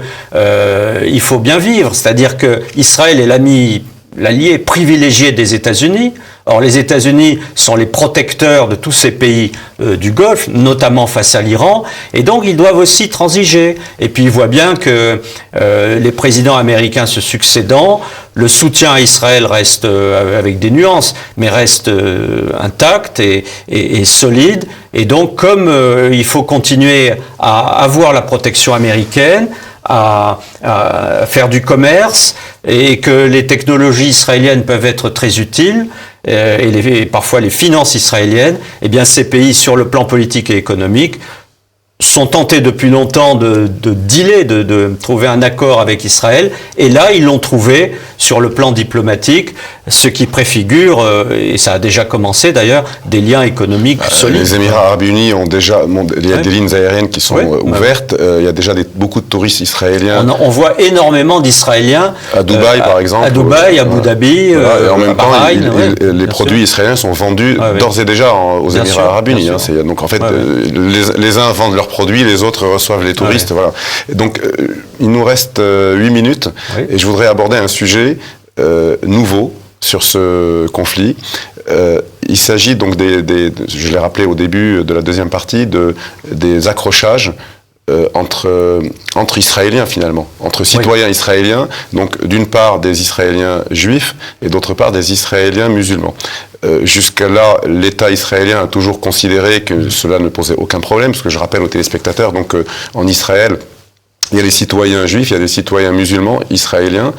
il faut bien vivre, c'est-à-dire que Israël est l'allié privilégié des États-Unis. Or, les États-Unis sont les protecteurs de tous ces pays du Golfe, notamment face à l'Iran, et donc ils doivent aussi transiger. Et puis, ils voient bien que les présidents américains se succédant, le soutien à Israël reste avec des nuances, mais reste intact et solide. Et donc, comme il faut continuer à avoir la protection américaine, à faire du commerce, et que les technologies israéliennes peuvent être très utiles, et parfois les finances israéliennes, eh bien ces pays sur le plan politique et économique sont tentés depuis longtemps de dealer, de trouver un accord avec Israël, et là ils l'ont trouvé sur le plan diplomatique, ce qui préfigure, et ça a déjà commencé d'ailleurs, des liens économiques solides. Les Émirats Arabes Unis ont déjà, il y a des lignes aériennes qui sont ouvertes, il y a déjà beaucoup de touristes israéliens. On voit énormément d'Israéliens à Dubaï par exemple. À Dubaï, à Abu Dhabi, et en même temps, Bahreïn, les produits israéliens sont vendus d'ores et déjà aux Émirats Arabes Unis. Donc en fait, les uns vendent leurs produits, les autres reçoivent les touristes. Voilà. Et donc il nous reste 8 minutes et je voudrais aborder un sujet nouveau sur ce conflit. Il s'agit donc je l'ai rappelé au début de la deuxième partie, des accrochages entre Israéliens finalement, entre citoyens israéliens, donc d'une part des Israéliens juifs et d'autre part des Israéliens musulmans. Jusqu'à là, l'État israélien a toujours considéré que cela ne posait aucun problème, parce que je rappelle aux téléspectateurs, donc en Israël, il y a les citoyens juifs, il y a les citoyens musulmans israéliens,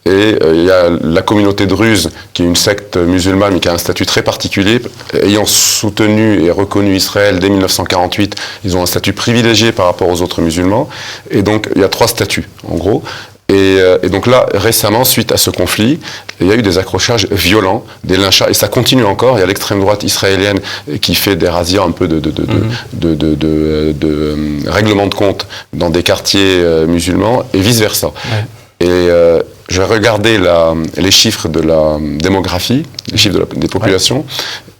et il y a la communauté druze, qui est une secte musulmane, mais qui a un statut très particulier. Ayant soutenu et reconnu Israël dès 1948, ils ont un statut privilégié par rapport aux autres musulmans. Et donc, il y a 3 statuts, en gros. Et donc là, récemment, suite à ce conflit, il y a eu des accrochages violents, des lynchages, et ça continue encore. Il y a l'extrême droite israélienne qui fait des razzias un peu de règlement de compte dans des quartiers musulmans, et vice-versa. Ouais. Et j'ai regardé les chiffres de la démographie, les chiffres des populations,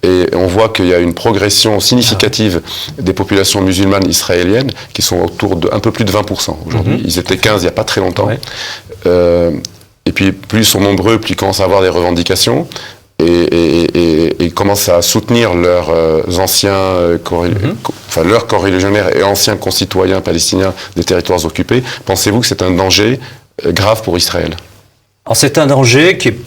et on voit qu'il y a une progression significative des populations musulmanes israéliennes qui sont autour de un peu plus de 20% aujourd'hui. Ils étaient 15 il n'y a pas très longtemps. Et puis plus ils sont nombreux, plus ils commencent à avoir des revendications. Et ils commencent à soutenir leurs anciens leurs coreligionnaires et anciens concitoyens palestiniens des territoires occupés. Pensez-vous que c'est un danger grave pour Israël? Alors c'est un danger qui est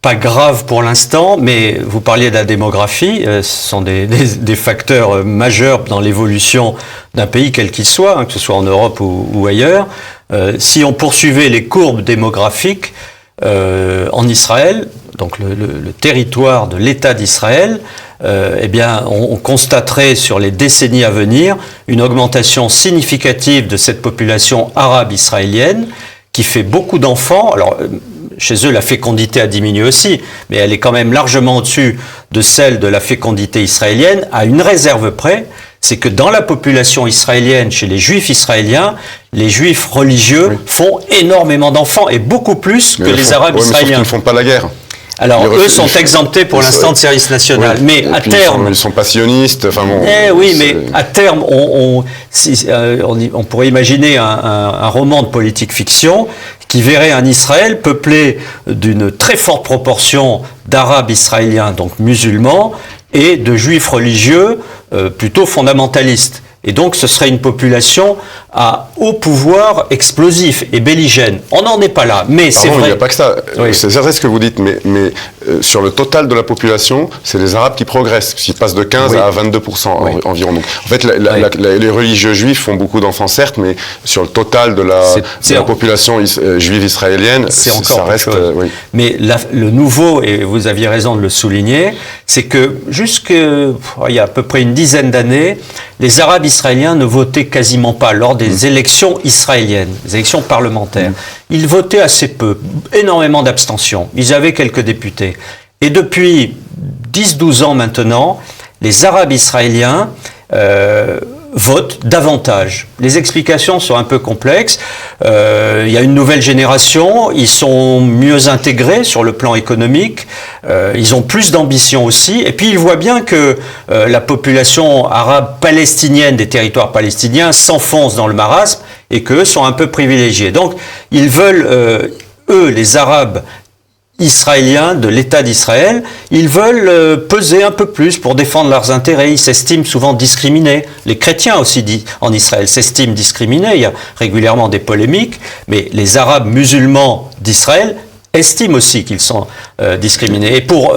pas grave pour l'instant, mais vous parliez de la démographie, ce sont des facteurs majeurs dans l'évolution d'un pays quel qu'il soit, que ce soit en Europe ou ailleurs. Si on poursuivait les courbes démographiques en Israël, donc le territoire de l'État d'Israël, eh bien, on constaterait sur les décennies à venir une augmentation significative de cette population arabe israélienne qui fait beaucoup d'enfants. Alors, chez eux, la fécondité a diminué aussi, mais elle est quand même largement au-dessus de celle de la fécondité israélienne, à une réserve près, c'est que dans la population israélienne, chez les juifs israéliens, les juifs religieux font énormément d'enfants, et beaucoup plus que les arabes israéliens. Mais sauf qu'ils ne font pas la guerre. Alors, eux sont exemptés pour l'instant de service national. Mais à terme... Ils sont passionnistes, enfin bon... oui, mais à terme, on pourrait imaginer un roman de politique fiction qui verrait un Israël peuplé d'une très forte proportion d'arabes israéliens, donc musulmans, et de juifs religieux plutôt fondamentalistes. Et donc, ce serait une population à haut pouvoir explosif et belligène. On n'en est pas là, mais c'est vrai. Il n'y a pas que ça. C'est vrai ce que vous dites, mais sur le total de la population, c'est les Arabes qui progressent, qui passent de 15 à 22% environ. Donc, en fait, les religieux juifs font beaucoup d'enfants, certes, mais sur le total de la population juive israélienne, ça reste... Mais le nouveau, et vous aviez raison de le souligner, c'est que il y a à peu près une dizaine d'années, les Arabes israéliens ne votaient quasiment pas lors des élections israéliennes, des élections parlementaires. Ils votaient assez peu, énormément d'abstention. Ils avaient quelques députés. Et depuis 10-12 ans maintenant, les Arabes israéliens votent davantage. Les explications sont un peu complexes. Il y a une nouvelle génération, ils sont mieux intégrés sur le plan économique, ils ont plus d'ambition aussi, et puis ils voient bien que la population arabe palestinienne des territoires palestiniens s'enfonce dans le marasme et qu'eux sont un peu privilégiés. Donc ils veulent, eux, les Arabes israéliens de l'État d'Israël, ils veulent peser un peu plus pour défendre leurs intérêts. Ils s'estiment souvent discriminés. Les chrétiens aussi en Israël s'estiment discriminés. Il y a régulièrement des polémiques, mais les Arabes musulmans d'Israël estiment aussi qu'ils sont discriminés. Et pour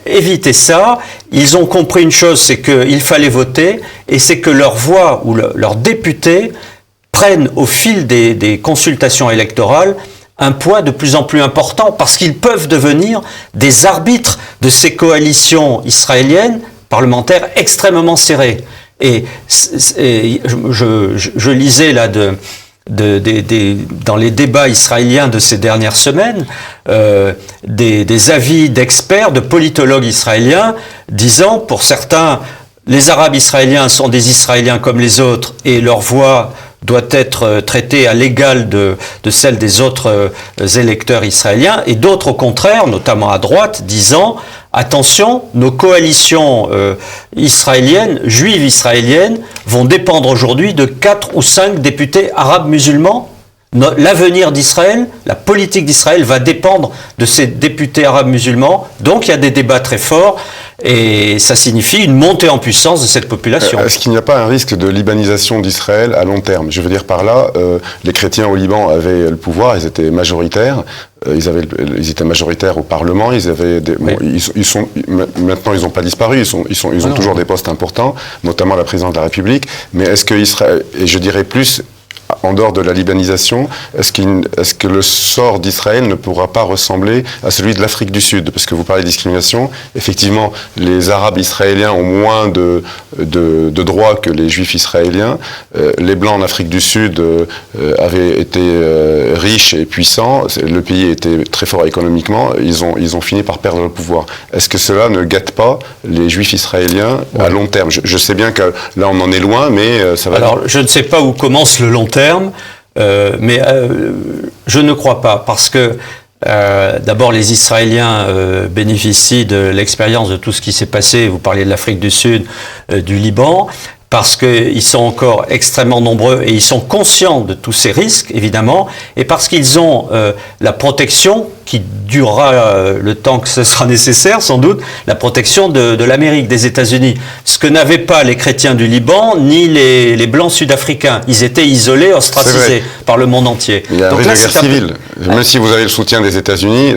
éviter ça, ils ont compris une chose, c'est qu'il fallait voter, et c'est que leur voix ou leurs députés prennent au fil des consultations électorales un poids de plus en plus important parce qu'ils peuvent devenir des arbitres de ces coalitions israéliennes parlementaires extrêmement serrées. Et je lisais là dans les débats israéliens de ces dernières semaines des avis d'experts, de politologues israéliens disant, pour certains, les Arabes israéliens sont des Israéliens comme les autres et leur voix doit être traitée à l'égal de celle des autres électeurs israéliens, et d'autres au contraire, notamment à droite, disant attention, nos coalitions israéliennes, juives israéliennes, vont dépendre aujourd'hui de 4 ou 5 députés arabes musulmans. L'avenir d'Israël, la politique d'Israël va dépendre de ces députés arabes musulmans. Donc il y a des débats très forts et ça signifie une montée en puissance de cette population. Est-ce qu'il n'y a pas un risque de libanisation d'Israël à long terme? Je veux dire par là, les chrétiens au Liban avaient le pouvoir, ils étaient majoritaires. Ils étaient majoritaires au Parlement. Ils avaient maintenant ils n'ont pas disparu. Ils ont toujours des postes importants, notamment la présidence de la République. Mais est-ce que Israël, et je dirais plus, en dehors de la libanisation, est-ce que le sort d'Israël ne pourra pas ressembler à celui de l'Afrique du Sud? Parce que vous parlez de discrimination. Effectivement, les Arabes israéliens ont moins de droits que les Juifs israéliens. Les Blancs en Afrique du Sud avaient été riches et puissants. Le pays était très fort économiquement. Ils ont fini par perdre le pouvoir. Est-ce que cela ne gâte pas les Juifs israéliens à long terme? Je sais bien que là, on en est loin, mais ça va... Alors, je ne sais pas où commence le long terme. Mais je ne crois pas, parce que d'abord les Israéliens bénéficient de l'expérience de tout ce qui s'est passé. Vous parliez de l'Afrique du Sud, du Liban, parce qu'ils sont encore extrêmement nombreux et ils sont conscients de tous ces risques, évidemment, et parce qu'ils ont la protection qui durera le temps que ce sera nécessaire, sans doute, la protection de l'Amérique, des États-Unis. Ce que n'avaient pas les chrétiens du Liban, ni les Blancs sud-africains. Ils étaient isolés, ostracisés par le monde entier. Il y a un risque de guerre civile. Même si vous avez le soutien des États-Unis,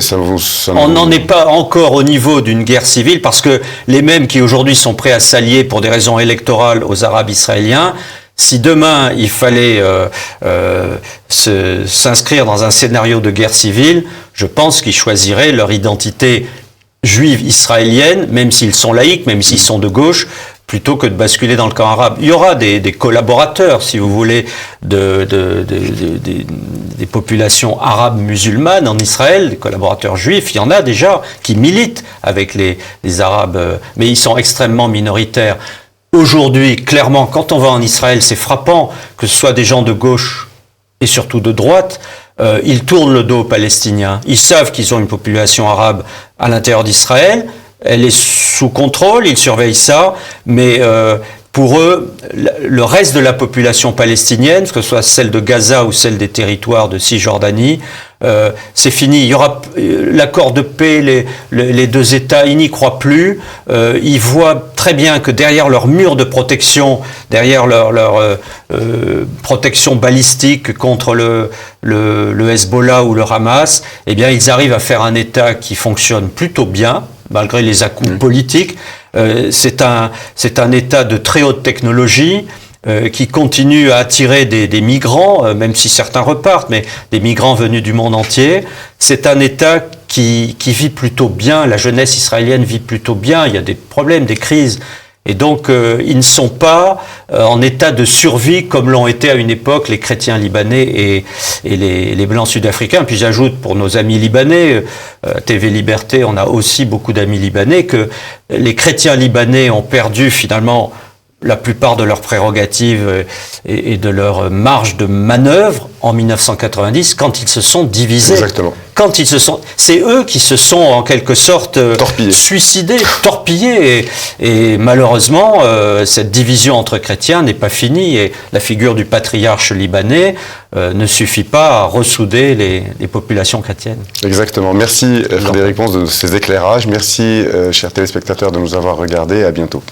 on n'en est pas encore au niveau d'une guerre civile, parce que les mêmes qui aujourd'hui sont prêts à s'allier pour des raisons électorales aux Arabes israéliens, si demain il fallait s'inscrire dans un scénario de guerre civile, je pense qu'ils choisiraient leur identité juive israélienne, même s'ils sont laïcs, même s'ils sont de gauche, plutôt que de basculer dans le camp arabe. Il y aura des collaborateurs, si vous voulez, des populations arabes musulmanes en Israël, des collaborateurs juifs, il y en a déjà qui militent avec les Arabes, mais ils sont extrêmement minoritaires. Aujourd'hui, clairement, quand on va en Israël, c'est frappant que ce soit des gens de gauche et surtout de droite, ils tournent le dos aux Palestiniens. Ils savent qu'ils ont une population arabe à l'intérieur d'Israël, elle est sous contrôle, ils surveillent ça, mais pour eux, le reste de la population palestinienne, que ce soit celle de Gaza ou celle des territoires de Cisjordanie, c'est fini. Il y aura l'accord de paix, les deux États, ils n'y croient plus. Ils voient très bien que derrière leur mur de protection, derrière leur protection balistique contre le Hezbollah ou le Hamas, eh bien, ils arrivent à faire un État qui fonctionne plutôt bien, malgré les à-coups politiques. C'est un État de très haute technologie qui continue à attirer des migrants, même si certains repartent, mais des migrants venus du monde entier. C'est un État qui vit plutôt bien, la jeunesse israélienne vit plutôt bien, il y a des problèmes, des crises. Et donc, ils ne sont pas en état de survie comme l'ont été à une époque les chrétiens libanais et les blancs sud-africains. Puis j'ajoute pour nos amis libanais, TV Liberté, on a aussi beaucoup d'amis libanais, que les chrétiens libanais ont perdu finalement la plupart de leurs prérogatives et de leur marge de manœuvre en 1990 quand ils se sont divisés. Exactement. C'est eux qui se sont en quelque sorte suicidés, torpillés. Et malheureusement, cette division entre chrétiens n'est pas finie et la figure du patriarche libanais ne suffit pas à ressouder les populations chrétiennes. Exactement. Merci Frédéric Pons de ces éclairages. Merci chers téléspectateurs de nous avoir regardés. À bientôt.